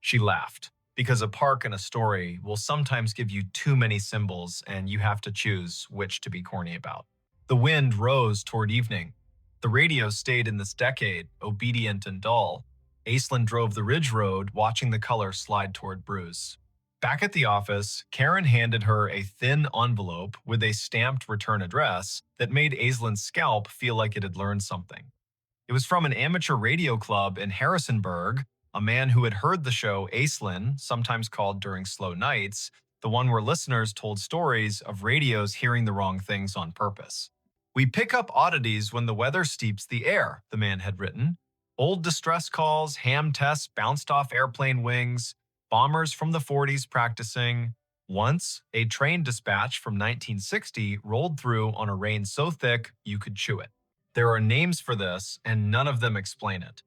She laughed, because a park and a story will sometimes give you too many symbols and you have to choose which to be corny about. The wind rose toward evening. The radio stayed in this decade, obedient and dull. Aislinn drove the ridge road, watching the color slide toward Bruce. Back at the office, Karen handed her a thin envelope with a stamped return address that made Aislinn's scalp feel like it had learned something. It was from an amateur radio club in Harrisonburg, a man who had heard the show Aislinn, sometimes called During Slow Nights, the one where listeners told stories of radios hearing the wrong things on purpose. "We pick up oddities when the weather steeps the air," the man had written. Old distress calls, ham tests bounced off airplane wings, bombers from the 40s practicing. Once, a train dispatch from 1960 rolled through on a rain so thick you could chew it. There are names for this, and none of them explain it.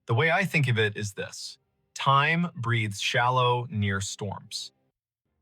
The way I think of it is this: time breathes shallow near storms.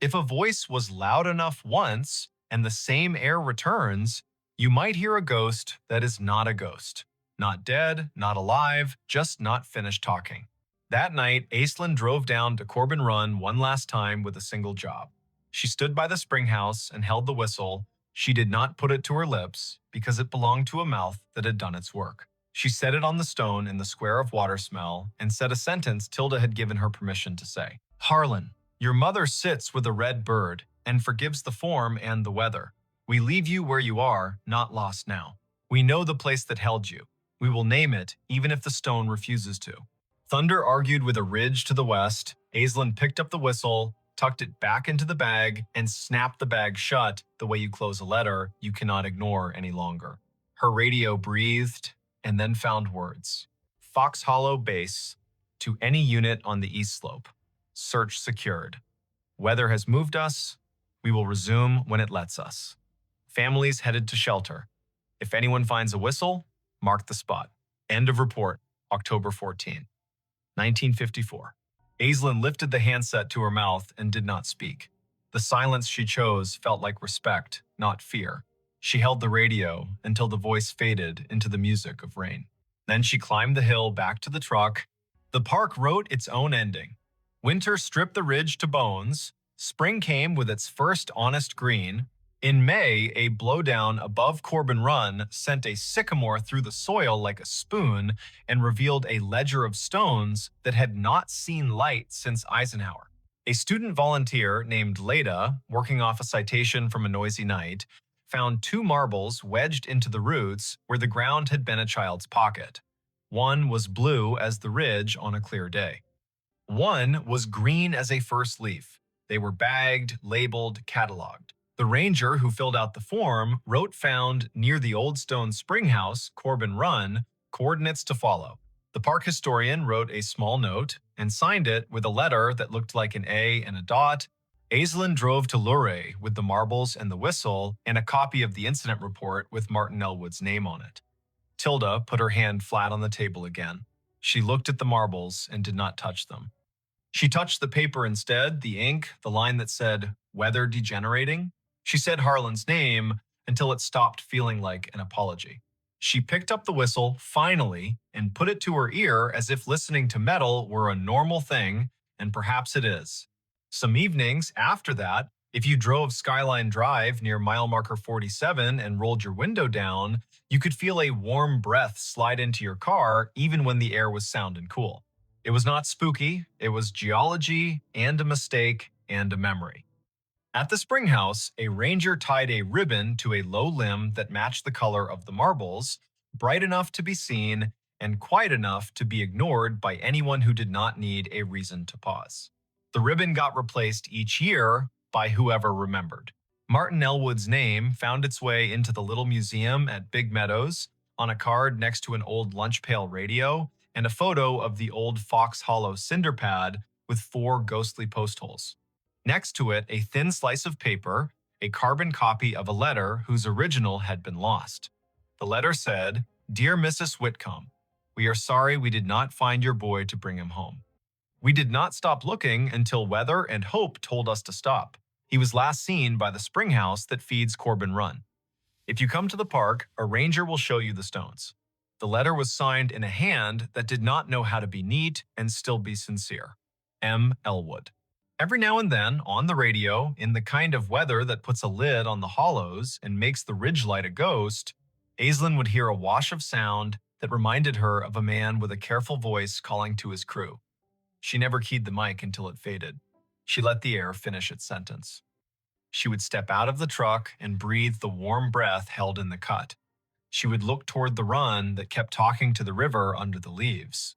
If a voice was loud enough once, and the same air returns, you might hear a ghost that is not a ghost. Not dead, not alive, just not finished talking. That night, Aislinn drove down to Corbin Run one last time with a single job. She stood by the spring house and held the whistle. She did not put it to her lips because it belonged to a mouth that had done its work. She set it on the stone in the square of water smell and said a sentence Tilda had given her permission to say. "Harlan, your mother sits with a red bird and forgives the form and the weather. We leave you where you are, not lost now. We know the place that held you. We will name it, even if the stone refuses to." Thunder argued with a ridge to the west. Aislinn picked up the whistle, tucked it back into the bag, and snapped the bag shut the way you close a letter you cannot ignore any longer. Her radio breathed and then found words. "Fox Hollow Base to any unit on the east slope. Search secured. Weather has moved us. We will resume when it lets us. Families headed to shelter. If anyone finds a whistle, mark the spot. End of report, October 14, 1954. Aislinn lifted the handset to her mouth and did not speak. The silence she chose felt like respect, not fear. She held the radio until the voice faded into the music of rain. Then she climbed the hill back to the truck. The park wrote its own ending. Winter stripped the ridge to bones. Spring came with its first honest green. In May, a blowdown above Corbin Run sent a sycamore through the soil like a spoon and revealed a ledger of stones that had not seen light since Eisenhower. A student volunteer named Leda, working off a citation from a noisy night, found 2 marbles wedged into the roots where the ground had been a child's pocket. One was blue as the ridge on a clear day. One was green as a first leaf. They were bagged, labeled, cataloged. The ranger who filled out the form wrote found near the old stone spring house, Corbin Run, coordinates to follow. The park historian wrote a small note and signed it with a letter that looked like an A and a dot. Aislinn drove to Luray with the marbles and the whistle and a copy of the incident report with Martin Elwood's name on it. Tilda put her hand flat on the table again. She looked at the marbles and did not touch them. She touched the paper instead, the ink, the line that said, "Weather degenerating." She said Harlan's name until it stopped feeling like an apology. She picked up the whistle, finally, and put it to her ear as if listening to metal were a normal thing, and perhaps it is. Some evenings after that, if you drove Skyline Drive near mile marker 47 and rolled your window down, you could feel a warm breath slide into your car even when the air was sound and cool. It was not spooky, it was geology and a mistake and a memory. At the spring house, a ranger tied a ribbon to a low limb that matched the color of the marbles, bright enough to be seen and quiet enough to be ignored by anyone who did not need a reason to pause. The ribbon got replaced each year by whoever remembered. Martin Elwood's name found its way into the little museum at Big Meadows on a card next to an old lunch pail radio and a photo of the old Fox Hollow cinder pad with 4 ghostly post holes. Next to it, a thin slice of paper, a carbon copy of a letter whose original had been lost. The letter said, "Dear Mrs. Whitcomb, we are sorry we did not find your boy to bring him home." We did not stop looking until weather and hope told us to stop. He was last seen by the spring house that feeds Corbin Run. If you come to the park, a ranger will show you the stones. The letter was signed in a hand that did not know how to be neat and still be sincere. M. Elwood. Every now and then, on the radio, in the kind of weather that puts a lid on the hollows and makes the ridgelight a ghost, Aislinn would hear a wash of sound that reminded her of a man with a careful voice calling to his crew. She never keyed the mic until it faded. She let the air finish its sentence. She would step out of the truck and breathe the warm breath held in the cut. She would look toward the run that kept talking to the river under the leaves.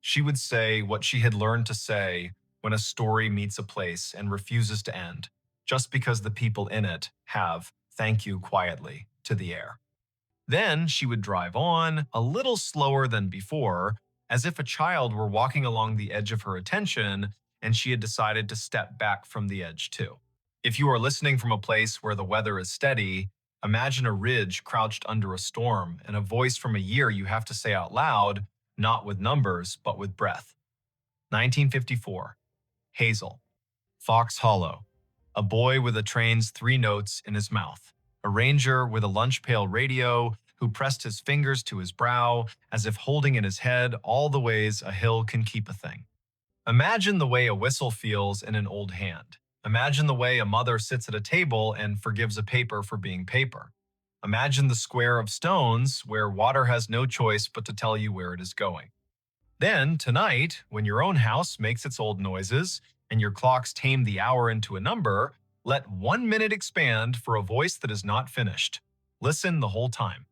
She would say what she had learned to say when a story meets a place and refuses to end, just because the people in it have "thank you quietly" to the air. Then she would drive on, a little slower than before, as if a child were walking along the edge of her attention and she had decided to step back from the edge too. If you are listening from a place where the weather is steady, imagine a ridge crouched under a storm and a voice from a year you have to say out loud, not with numbers, but with breath. 1954. Hazel. Fox Hollow. A boy with a train's 3 notes in his mouth. A ranger with a lunch pail radio who pressed his fingers to his brow as if holding in his head all the ways a hill can keep a thing. Imagine the way a whistle feels in an old hand. Imagine the way a mother sits at a table and forgives a paper for being paper. Imagine the square of stones where water has no choice but to tell you where it is going. Then, tonight, when your own house makes its old noises and your clocks tame the hour into a number, let 1 minute expand for a voice that is not finished. Listen the whole time.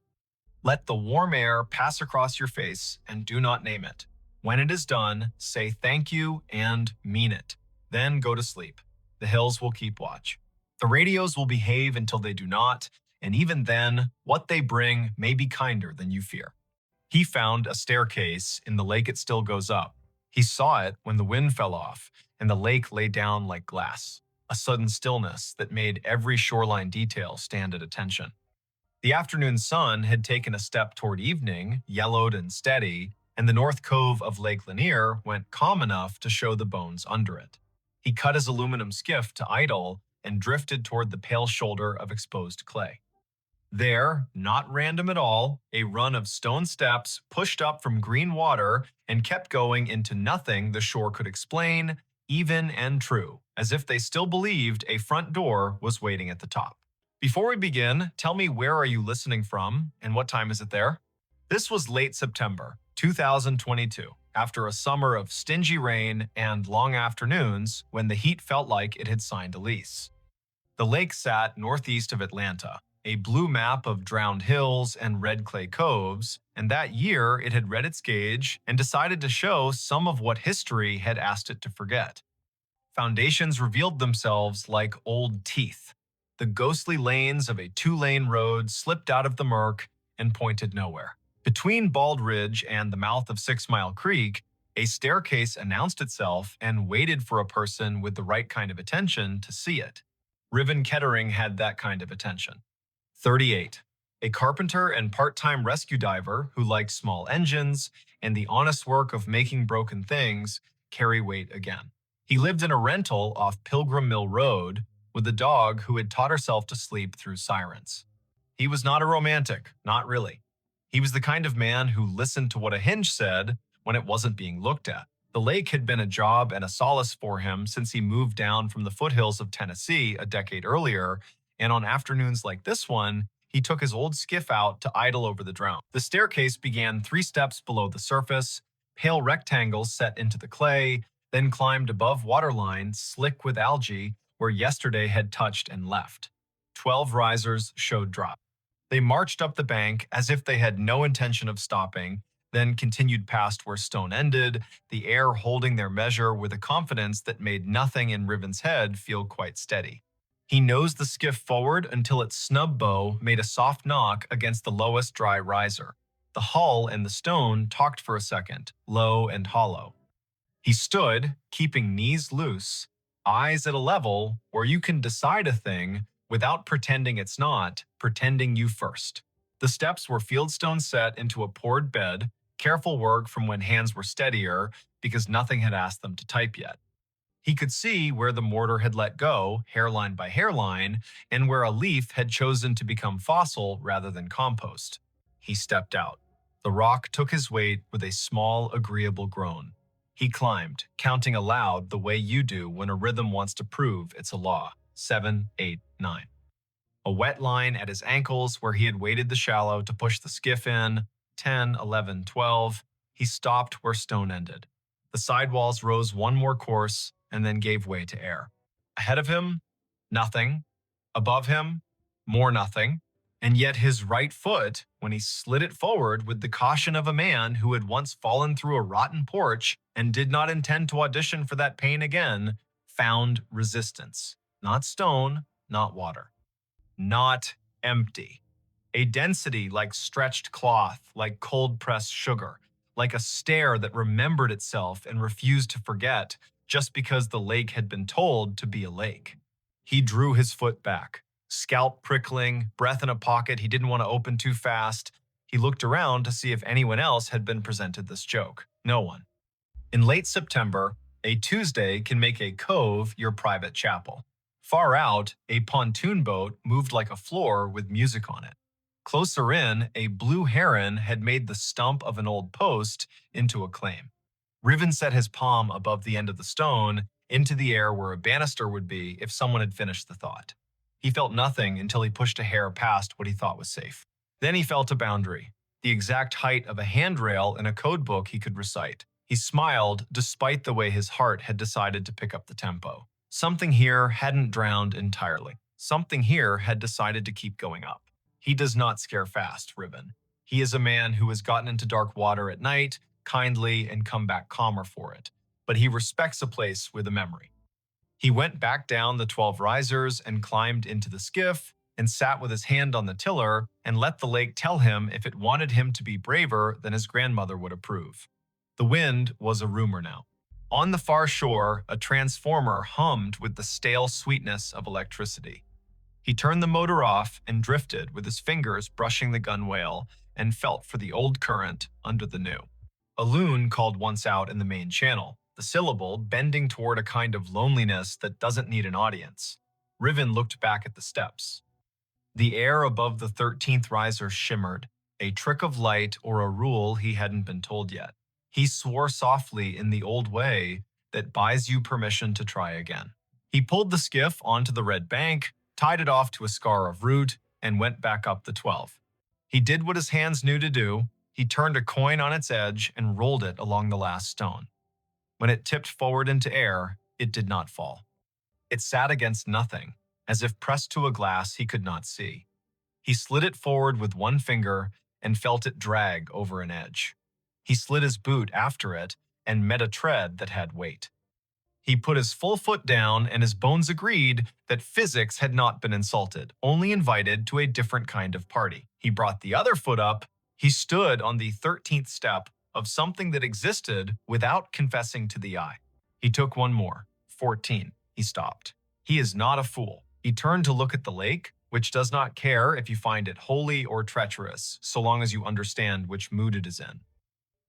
Let the warm air pass across your face and do not name it. When it is done, say thank you and mean it. Then go to sleep. The hills will keep watch. The radios will behave until they do not, and even then, what they bring may be kinder than you fear. He found a staircase in the lake it still goes up. He saw it when the wind fell off, and the lake lay down like glass. A sudden stillness that made every shoreline detail stand at attention. The afternoon sun had taken a step toward evening, yellowed and steady, and the north cove of Lake Lanier went calm enough to show the bones under it. He cut his aluminum skiff to idle and drifted toward the pale shoulder of exposed clay. There, not random at all, a run of stone steps pushed up from green water and kept going into nothing the shore could explain, even and true, as if they still believed a front door was waiting at the top. Before we begin, tell me, where are you listening from and what time is it there? This was late September 2022, after a summer of stingy rain and long afternoons when the heat felt like it had signed a lease. The lake sat northeast of Atlanta, a blue map of drowned hills and red clay coves, and that year it had read its gauge and decided to show some of what history had asked it to forget. Foundations revealed themselves like old teeth. The ghostly lanes of a 2-lane road slipped out of the murk and pointed nowhere. Between Bald Ridge and the mouth of 6 Mile Creek, a staircase announced itself and waited for a person with the right kind of attention to see it. Riven Kettering had that kind of attention. 38. A carpenter and part-time rescue diver who liked small engines and the honest work of making broken things carry weight again. He lived in a rental off Pilgrim Mill Road with a dog who had taught herself to sleep through sirens. He was not a romantic, not really. He was the kind of man who listened to what a hinge said when it wasn't being looked at. The lake had been a job and a solace for him since he moved down from the foothills of Tennessee a decade earlier, and on afternoons like this one, he took his old skiff out to idle over the drown. The staircase began 3 steps below the surface, pale rectangles set into the clay, then climbed above waterline, slick with algae, where yesterday had touched and left. 12 risers showed drop. They marched up the bank as if they had no intention of stopping, then continued past where stone ended, the air holding their measure with a confidence that made nothing in Riven's head feel quite steady. He nosed the skiff forward until its snub bow made a soft knock against the lowest dry riser. The hull and the stone talked for a second, low and hollow. He stood, keeping knees loose, eyes at a level where you can decide a thing without pretending it's not, pretending you first. The steps were fieldstone set into a poured bed, Careful work from when hands were steadier because nothing had asked them to type yet. He could see where the mortar had let go, hairline by hairline, and where a leaf had chosen to become fossil rather than compost. He stepped out. The rock took his weight with a small, agreeable groan. He climbed, counting aloud the way you do when a rhythm wants to prove it's a law. 7, 8, 9. A wet line at his ankles where he had waded the shallow to push the skiff in. 10, 11, 12. He stopped where stone ended. The sidewalls rose one more course and then gave way to air. Ahead of him, nothing. Above him, more nothing. And yet his right foot, when he slid it forward with the caution of a man who had once fallen through a rotten porch and did not intend to audition for that pain again, found resistance. Not stone, not water. Not empty. A density like stretched cloth, like cold-pressed sugar, like a stare that remembered itself and refused to forget just because the lake had been told to be a lake. He drew his foot back, scalp prickling, breath in a pocket he didn't want to open too fast. He looked around to see if anyone else had been presented this joke. No one. In late September, a Tuesday can make a cove your private chapel. Far out, a pontoon boat moved like a floor with music on it. Closer in, a blue heron had made the stump of an old post into a claim. Riven set his palm above the end of the stone into the air where a banister would be if someone had finished the thought. He felt nothing until he pushed a hair past what he thought was safe. Then he felt a boundary, the exact height of a handrail in a code book he could recite. He smiled despite the way his heart had decided to pick up the tempo. Something here hadn't drowned entirely. Something here had decided to keep going up. He does not scare fast, Riven. He is a man who has gotten into dark water at night, kindly, and come back calmer for it. But he respects a place with a memory. He went back down the 12 risers and climbed into the skiff and sat with his hand on the tiller and let the lake tell him if it wanted him to be braver than his grandmother would approve. The wind was a rumor now. On the far shore, a transformer hummed with the stale sweetness of electricity. He turned the motor off and drifted with his fingers brushing the gunwale and felt for the old current under the new. A loon called once out in the main channel, the syllable bending toward a kind of loneliness that doesn't need an audience. Riven looked back at the steps. The air above the 13th riser shimmered, a trick of light or a rule he hadn't been told yet. He swore softly in the old way that buys you permission to try again. He pulled the skiff onto the red bank, tied it off to a scar of root, and went back up the 12. He did what his hands knew to do. He turned a coin on its edge and rolled it along the last stone. When it tipped forward into air, it did not fall. It sat against nothing, as if pressed to a glass he could not see. He slid it forward with one finger and felt it drag over an edge. He slid his boot after it and met a tread that had weight. He put his full foot down and his bones agreed that physics had not been insulted, only invited to a different kind of party. He brought the other foot up. He stood on the 13th step of something that existed without confessing to the eye. He took one more. 14. He stopped. He is not a fool. He turned to look at the lake, which does not care if you find it holy or treacherous, so long as you understand which mood it is in.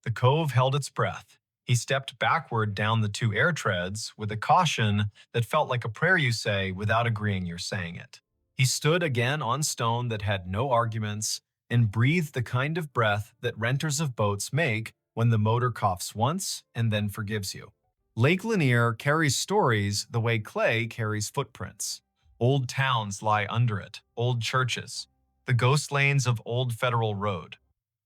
The cove held its breath. He stepped backward down the 2 air treads with a caution that felt like a prayer you say without agreeing you're saying it. He stood again on stone that had no arguments and breathed the kind of breath that renters of boats make when the motor coughs once and then forgives you. Lake Lanier carries stories the way clay carries footprints. Old towns lie under it, old churches, the ghost lanes of old Federal Road.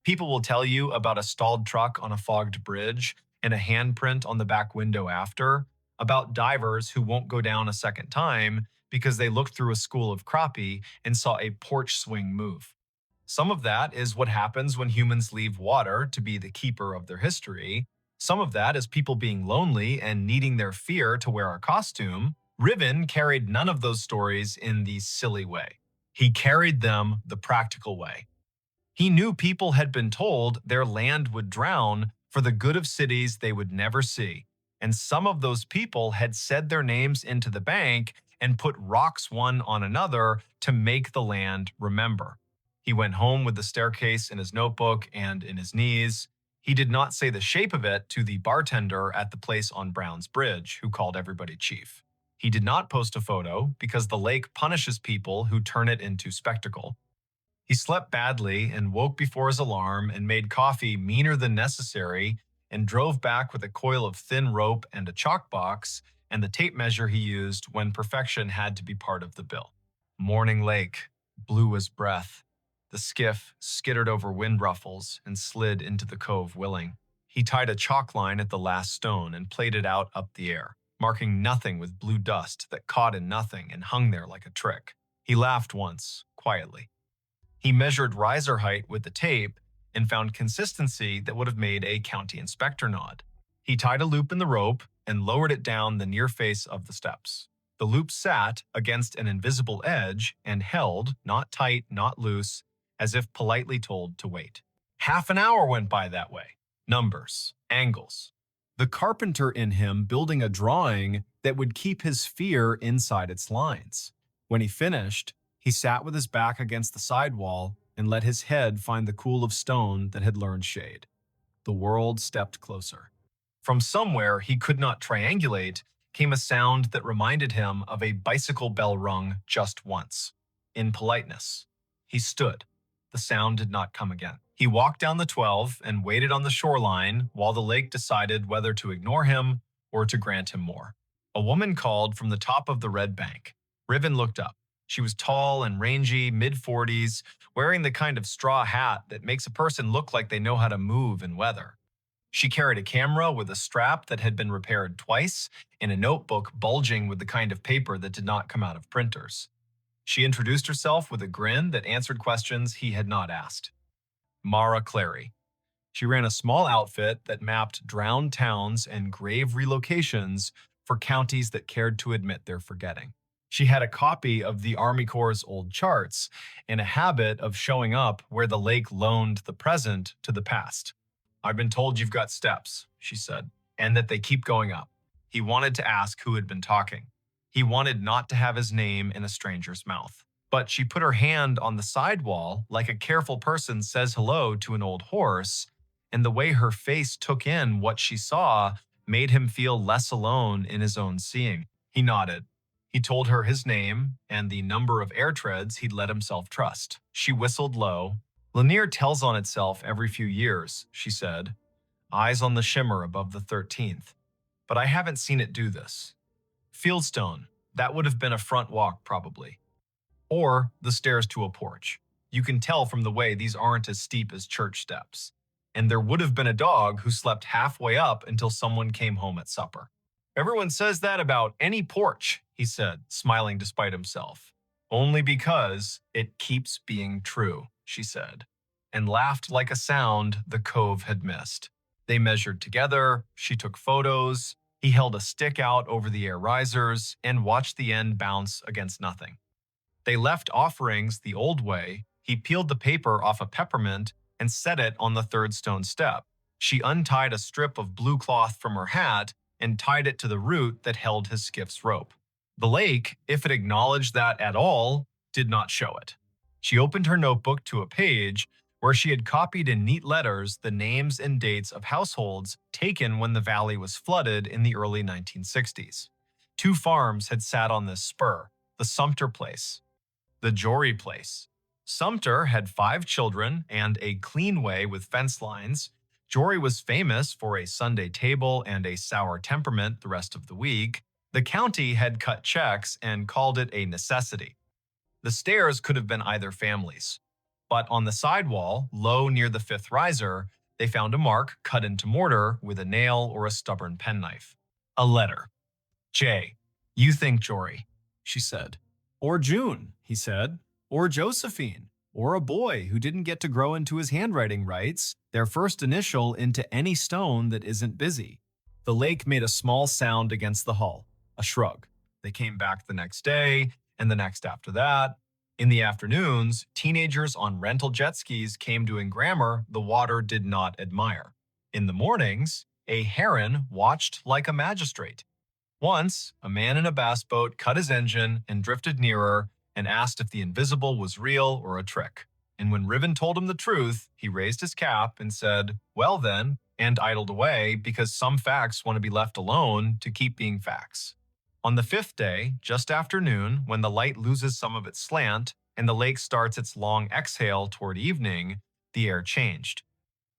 People will tell you about a stalled truck on a fogged bridge and a handprint on the back window after, about divers who won't go down a second time because they looked through a school of crappie and saw a porch swing move. Some of that is what happens when humans leave water to be the keeper of their history. Some of that is people being lonely and needing their fear to wear a costume. Riven carried none of those stories in the silly way. He carried them the practical way. He knew people had been told their land would drown for the good of cities they would never see, and some of those people had said their names into the bank and put rocks one on another to make the land remember. He went home with the staircase in his notebook and in his knees. He did not say the shape of it to the bartender at the place on Brown's Bridge, who called everybody chief. He did not post a photo because the lake punishes people who turn it into spectacle. He slept badly and woke before his alarm and made coffee meaner than necessary and drove back with a coil of thin rope and a chalk box and the tape measure he used when perfection had to be part of the bill. Morning Lake, blue as breath. The skiff skittered over wind ruffles and slid into the cove willing. He tied a chalk line at the last stone and played it out up the air, marking nothing with blue dust that caught in nothing and hung there like a trick. He laughed once, quietly. He measured riser height with the tape and found consistency that would have made a county inspector nod. He tied a loop in the rope and lowered it down the near face of the steps. The loop sat against an invisible edge and held, not tight, not loose, as if politely told to wait. Half an hour went by that way. Numbers, angles. The carpenter in him building a drawing that would keep his fear inside its lines. When he finished, he sat with his back against the sidewall and let his head find the cool of stone that had learned shade. The world stepped closer. From somewhere he could not triangulate came a sound that reminded him of a bicycle bell rung just once. In politeness, he stood. The sound did not come again. He walked down the 12 and waited on the shoreline while the lake decided whether to ignore him or to grant him more. A woman called from the top of the red bank. Riven looked up. She was tall and rangy, mid-40s, wearing the kind of straw hat that makes a person look like they know how to move in weather. She carried a camera with a strap that had been repaired twice and a notebook bulging with the kind of paper that did not come out of printers. She introduced herself with a grin that answered questions he had not asked. Mara Clary. She ran a small outfit that mapped drowned towns and grave relocations for counties that cared to admit their forgetting. She had a copy of the Army Corps' old charts and a habit of showing up where the lake loaned the present to the past. "I've been told you've got steps," she said, "and that they keep going up." He wanted to ask who had been talking. He wanted not to have his name in a stranger's mouth. But she put her hand on the sidewall like a careful person says hello to an old horse, and the way her face took in what she saw made him feel less alone in his own seeing. He nodded. He told her his name and the number of air treads he'd let himself trust. She whistled low. "Lanier tells on itself every few years," she said, eyes on the shimmer above the 13th. "But I haven't seen it do this. Fieldstone, that would have been a front walk probably. Or the stairs to a porch. You can tell from the way these aren't as steep as church steps. And there would have been a dog who slept halfway up until someone came home at supper." "Everyone says that about any porch," he said, smiling despite himself. "Only because it keeps being true," she said, and laughed like a sound the cove had missed. They measured together, she took photos, he held a stick out over the air risers and watched the end bounce against nothing. They left offerings the old way. He peeled the paper off a peppermint and set it on the third stone step. She untied a strip of blue cloth from her hat and tied it to the root that held his skiff's rope. The lake, if it acknowledged that at all, did not show it. She opened her notebook to a page where she had copied in neat letters the names and dates of households taken when the valley was flooded in the early 1960s. 2 farms had sat on this spur, the Sumter place, the Jory place. Sumter had 5 children and a clean way with fence lines. Jory was famous for a Sunday table and a sour temperament the rest of the week. The county had cut checks and called it a necessity. The stairs could have been either family's. But on the sidewall, low near the 5th riser, they found a mark cut into mortar with a nail or a stubborn penknife. A letter. "Jay, you think Jory," she said. "Or June," he said. "Or Josephine. Or a boy who didn't get to grow into his handwriting rights, their first initial into any stone that isn't busy." The lake made a small sound against the hull, a shrug. They came back the next day, and the next after that. In the afternoons, teenagers on rental jet skis came doing grammar the water did not admire. In the mornings, a heron watched like a magistrate. Once, a man in a bass boat cut his engine and drifted nearer and asked if the invisible was real or a trick. and when Riven told him the truth, he raised his cap and said, "Well then," and idled away because some facts want to be left alone to keep being facts. On the fifth day, just after noon, when the light loses some of its slant and the lake starts its long exhale toward evening, the air changed.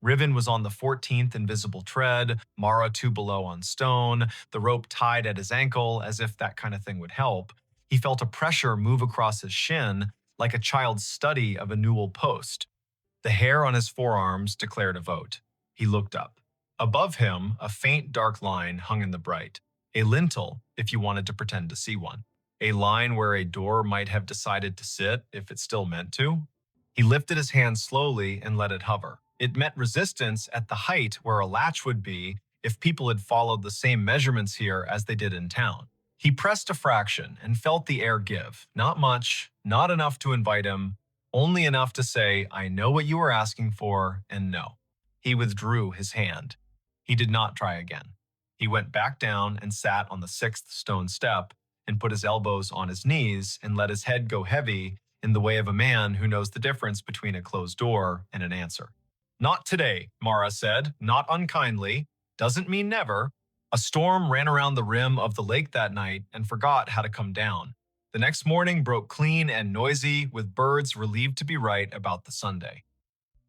Riven was on the 14th invisible tread, Mara 2 below on stone, the rope tied at his ankle as if that kind of thing would help. He felt a pressure move across his shin, like a child's study of a newel post. The hair on his forearms declared a vote. He looked up. Above him, a faint dark line hung in the bright. A lintel, if you wanted to pretend to see one. A line where a door might have decided to sit if it still meant to. He lifted his hand slowly and let it hover. It met resistance at the height where a latch would be if people had followed the same measurements here as they did in town. He pressed a fraction and felt the air give. Not much, not enough to invite him, only enough to say, "I know what you are asking for," and no. He withdrew his hand. He did not try again. He went back down and sat on the 6th stone step and put his elbows on his knees and let his head go heavy in the way of a man who knows the difference between a closed door and an answer. "Not today," Mara said, not unkindly. "Doesn't mean never." A storm ran around the rim of the lake that night and forgot how to come down. The next morning broke clean and noisy, with birds relieved to be right about the Sunday.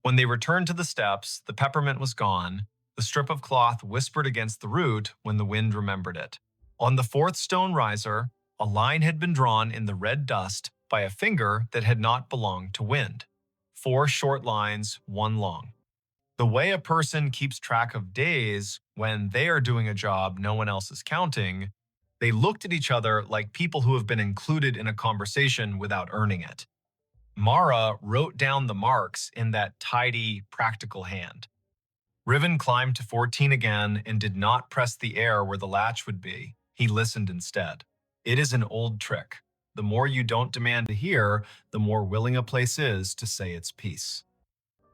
When they returned to the steps, the peppermint was gone. The strip of cloth whispered against the root when the wind remembered it. On the 4th stone riser, a line had been drawn in the red dust by a finger that had not belonged to wind. 4 short lines, 1 long. The way a person keeps track of days when they are doing a job no one else is counting, they looked at each other like people who have been included in a conversation without earning it. Mara wrote down the marks in that tidy, practical hand. Riven climbed to 14 again and did not press the air where the latch would be. He listened instead. It is an old trick. The more you don't demand to hear, the more willing a place is to say its piece.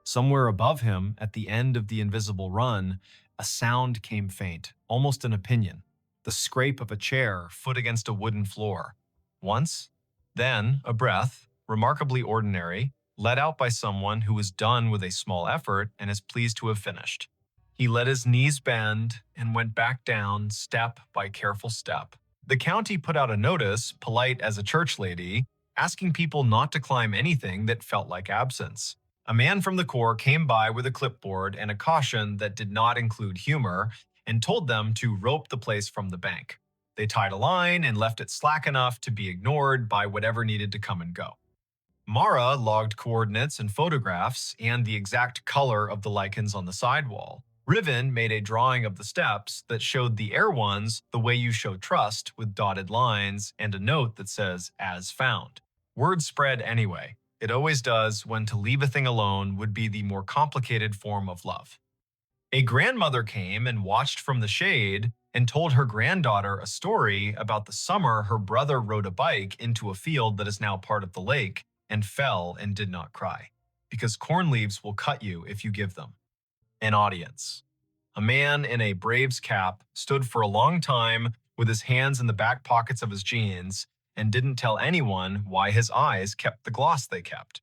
Somewhere above him, at the end of the invisible run, a sound came faint, almost an opinion. The scrape of a chair, foot against a wooden floor. Once, then a breath, remarkably ordinary, let out by someone who was done with a small effort and is pleased to have finished. He let his knees bend and went back down step by careful step. The county put out a notice, polite as a church lady, asking people not to climb anything that felt like absence. A man from the Corps came by with a clipboard and a caution that did not include humor and told them to rope the place from the bank. They tied a line and left it slack enough to be ignored by whatever needed to come and go. Mara logged coordinates and photographs and the exact color of the lichens on the sidewall. Riven made a drawing of the steps that showed the air ones the way you show trust, with dotted lines and a note that says, "As found." Word spread anyway. It always does when to leave a thing alone would be the more complicated form of love. A grandmother came and watched from the shade and told her granddaughter a story about the summer her brother rode a bike into a field that is now part of the lake and fell and did not cry, because corn leaves will cut you if you give them. An audience. A man in a Braves cap stood for a long time with his hands in the back pockets of his jeans and didn't tell anyone why his eyes kept the gloss they kept.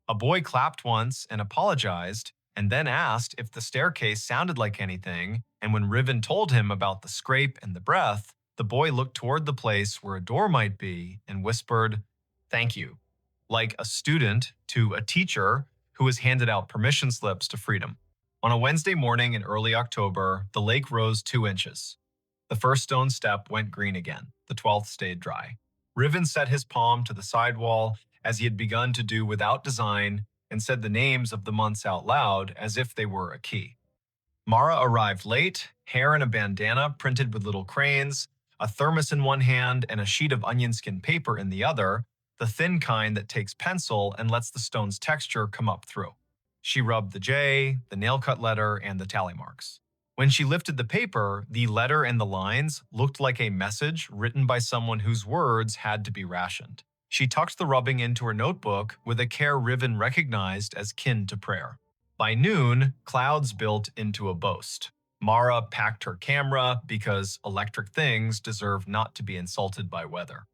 A boy clapped once and apologized, and then asked if the staircase sounded like anything, and when Riven told him about the scrape and the breath, the boy looked toward the place where a door might be and whispered, "Thank you," like a student to a teacher who has handed out permission slips to freedom. On a Wednesday morning in early October, the lake rose 2 inches. The first stone step went green again. The 12th stayed dry. Riven set his palm to the sidewall as he had begun to do without design and said the names of the months out loud as if they were a key. Mara arrived late, hair in a bandana printed with little cranes, a thermos in one hand and a sheet of onion skin paper in the other, the thin kind that takes pencil and lets the stone's texture come up through. She rubbed the J, the nail-cut letter, and the tally marks. When she lifted the paper, the letter and the lines looked like a message written by someone whose words had to be rationed. She tucked the rubbing into her notebook with a care Riven recognized as kin to prayer. By noon, clouds built into a boast. Mara packed her camera because electric things deserve not to be insulted by weather.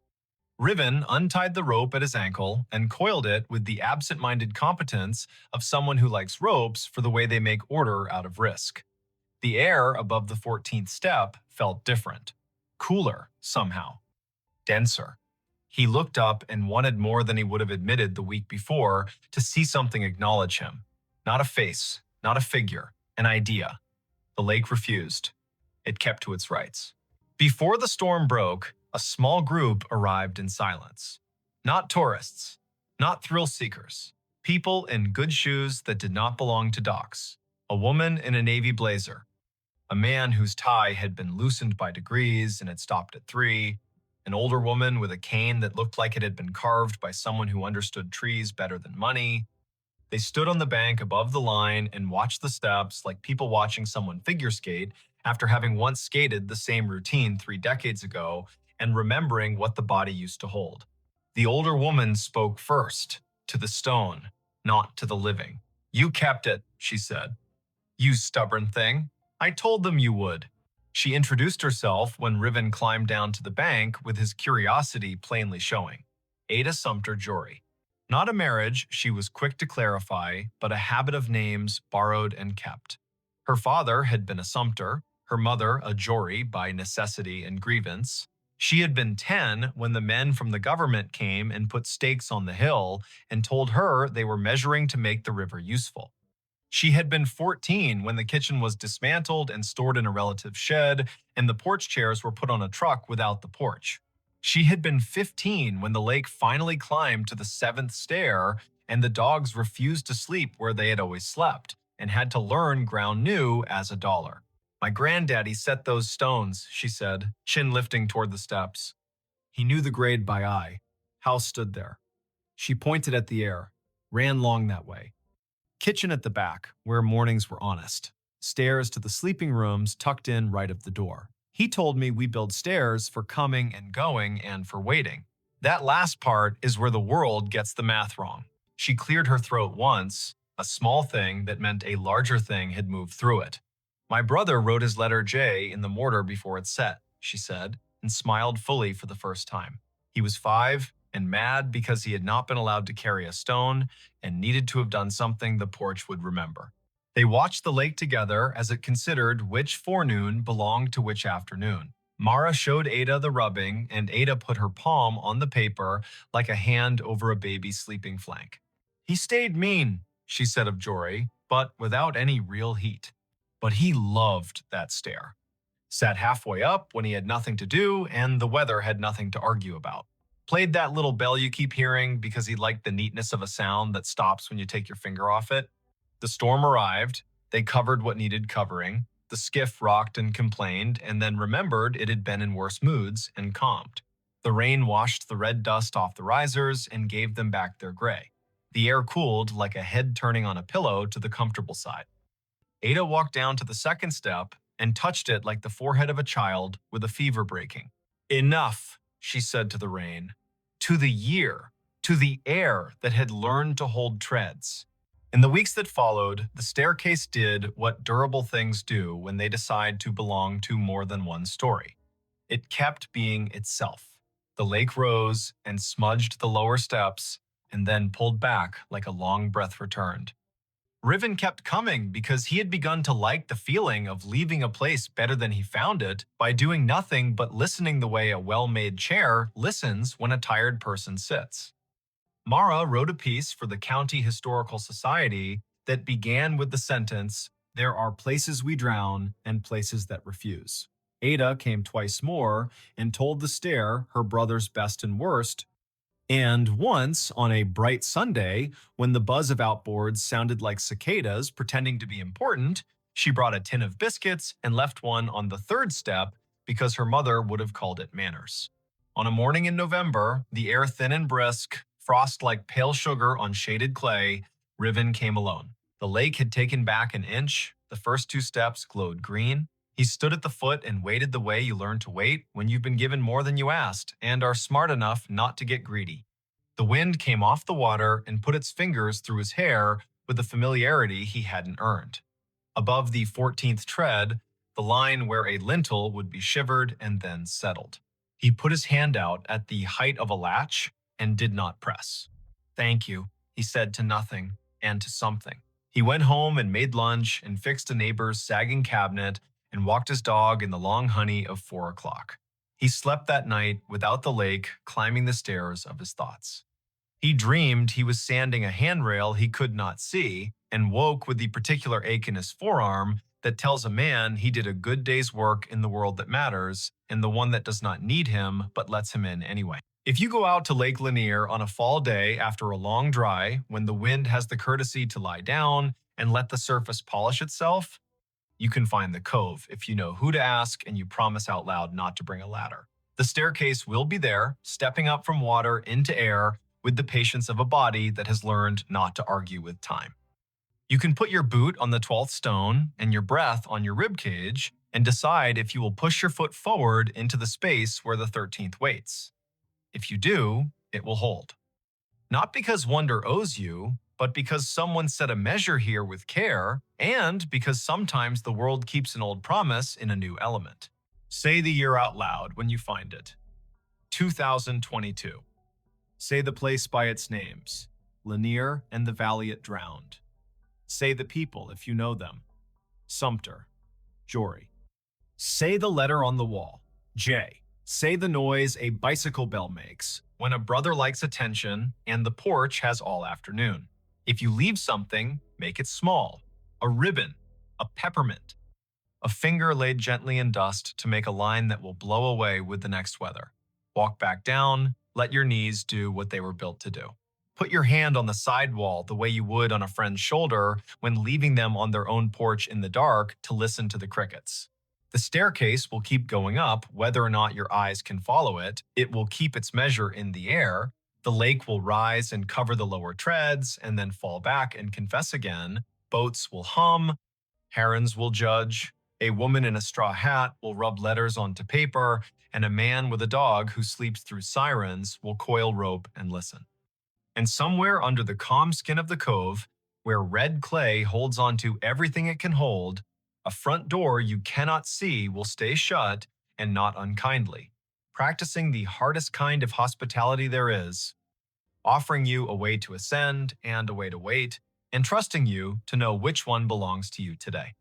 Riven untied the rope at his ankle and coiled it with the absent-minded competence of someone who likes ropes for the way they make order out of risk. The air above the 14th step felt different, cooler somehow, denser. He looked up and wanted more than he would have admitted the week before to see something acknowledge him. Not a face, not a figure, an idea. The lake refused. It kept to its rights. Before the storm broke, a small group arrived in silence. Not tourists, not thrill seekers, people in good shoes that did not belong to docks. A woman in a navy blazer, a man whose tie had been loosened by degrees and had stopped at 3, an older woman with a cane that looked like it had been carved by someone who understood trees better than money. They stood on the bank above the line and watched the steps like people watching someone figure skate after having once skated the same routine 3 decades ago and remembering what the body used to hold. The older woman spoke first, to the stone, not to the living. "You kept it," she said. "You stubborn thing. I told them you would." She introduced herself when Riven climbed down to the bank with his curiosity plainly showing. Ada Sumter Jory. Not a marriage, she was quick to clarify, but a habit of names borrowed and kept. Her father had been a Sumter, her mother a Jory by necessity and grievance. She had been 10 when the men from the government came and put stakes on the hill and told her they were measuring to make the river useful. She had been 14 when the kitchen was dismantled and stored in a relative's shed, and the porch chairs were put on a truck without the porch. She had been 15 when the lake finally climbed to the 7th stair, and the dogs refused to sleep where they had always slept, and had to learn ground new as a dollar. "My granddaddy set those stones," she said, chin lifting toward the steps. He knew the grade by eye. House stood there. She pointed at the air, ran long that way. Kitchen at the back, where mornings were honest. Stairs to the sleeping rooms tucked in right of the door. He told me we build stairs for coming and going and for waiting. That last part is where the world gets the math wrong. She cleared her throat once, a small thing that meant a larger thing had moved through it. "My brother wrote his letter J in the mortar before it set," she said, and smiled fully for the first time. He was 5 and mad because he had not been allowed to carry a stone and needed to have done something the porch would remember. They watched the lake together as it considered which forenoon belonged to which afternoon. Mara showed Ada the rubbing, and Ada put her palm on the paper like a hand over a baby's sleeping flank. "He stayed mean," she said of Jory, but without any real heat. But he loved that stare. Sat halfway up when he had nothing to do and the weather had nothing to argue about. Played that little bell you keep hearing because he liked the neatness of a sound that stops when you take your finger off it. The storm arrived, they covered what needed covering, the skiff rocked and complained, and then remembered it had been in worse moods and calmed. The rain washed the red dust off the risers and gave them back their gray. The air cooled like a head turning on a pillow to the comfortable side. Ada walked down to the 2nd step and touched it like the forehead of a child with a fever breaking. "Enough," she said to the rain, to the year, to the air that had learned to hold treads. In the weeks that followed, the staircase did what durable things do when they decide to belong to more than one story. It kept being itself. The lake rose and smudged the lower steps and then pulled back like a long breath returned. Riven kept coming because he had begun to like the feeling of leaving a place better than he found it by doing nothing but listening the way a well-made chair listens when a tired person sits. Mara wrote a piece for the County Historical Society that began with the sentence, "There are places we drown and places that refuse." Ada came twice more and told the stair her brother's best and worst. And once, on a bright Sunday, when the buzz of outboards sounded like cicadas pretending to be important, she brought a tin of biscuits and left one on the 3rd step because her mother would have called it manners. On a morning in November, the air thin and brisk, frost like pale sugar on shaded clay, Riven came alone. The lake had taken back an inch, the first 2 steps glowed green. He stood at the foot and waited the way you learn to wait when you've been given more than you asked and are smart enough not to get greedy. The wind came off the water and put its fingers through his hair with a familiarity he hadn't earned. Above the 14th tread, the line where a lintel would be shivered and then settled. He put his hand out at the height of a latch and did not press. Thank you, he said to nothing and to something. He went home and made lunch and fixed a neighbor's sagging cabinet and walked his dog in the long honey of 4 o'clock. He slept that night without the lake climbing the stairs of his thoughts. He dreamed he was sanding a handrail he could not see and woke with the particular ache in his forearm that tells a man he did a good day's work in the world that matters and the one that does not need him but lets him in anyway. If you go out to Lake Lanier on a fall day after a long dry, when the wind has the courtesy to lie down and let the surface polish itself, you can find the cove if you know who to ask and you promise out loud not to bring a ladder. The staircase will be there, stepping up from water into air with the patience of a body that has learned not to argue with time. You can put your boot on the 12th stone and your breath on your rib cage and decide if you will push your foot forward into the space where the 13th waits. If you do, it will hold. Not because wonder owes you, but because someone set a measure here with care, and because sometimes the world keeps an old promise in a new element. Say the year out loud when you find it. 2022. Say the place by its names. Lanier and the valley it drowned. Say the people if you know them. Sumter. Jory. Say the letter on the wall. J. Say the noise a bicycle bell makes when a brother likes attention and the porch has all afternoon. If you leave something, make it small. A ribbon, a peppermint, a finger laid gently in dust to make a line that will blow away with the next weather. Walk back down, let your knees do what they were built to do. Put your hand on the sidewall the way you would on a friend's shoulder when leaving them on their own porch in the dark to listen to the crickets. The staircase will keep going up whether or not your eyes can follow it. It will keep its measure in the air. The lake will rise and cover the lower treads and then fall back and confess again. Boats will hum. Herons will judge. A woman in a straw hat will rub letters onto paper, and a man with a dog who sleeps through sirens will coil rope and listen. And somewhere under the calm skin of the cove, where red clay holds onto everything it can hold, a front door you cannot see will stay shut and not unkindly, practicing the hardest kind of hospitality there is, offering you a way to ascend and a way to wait, and trusting you to know which one belongs to you today.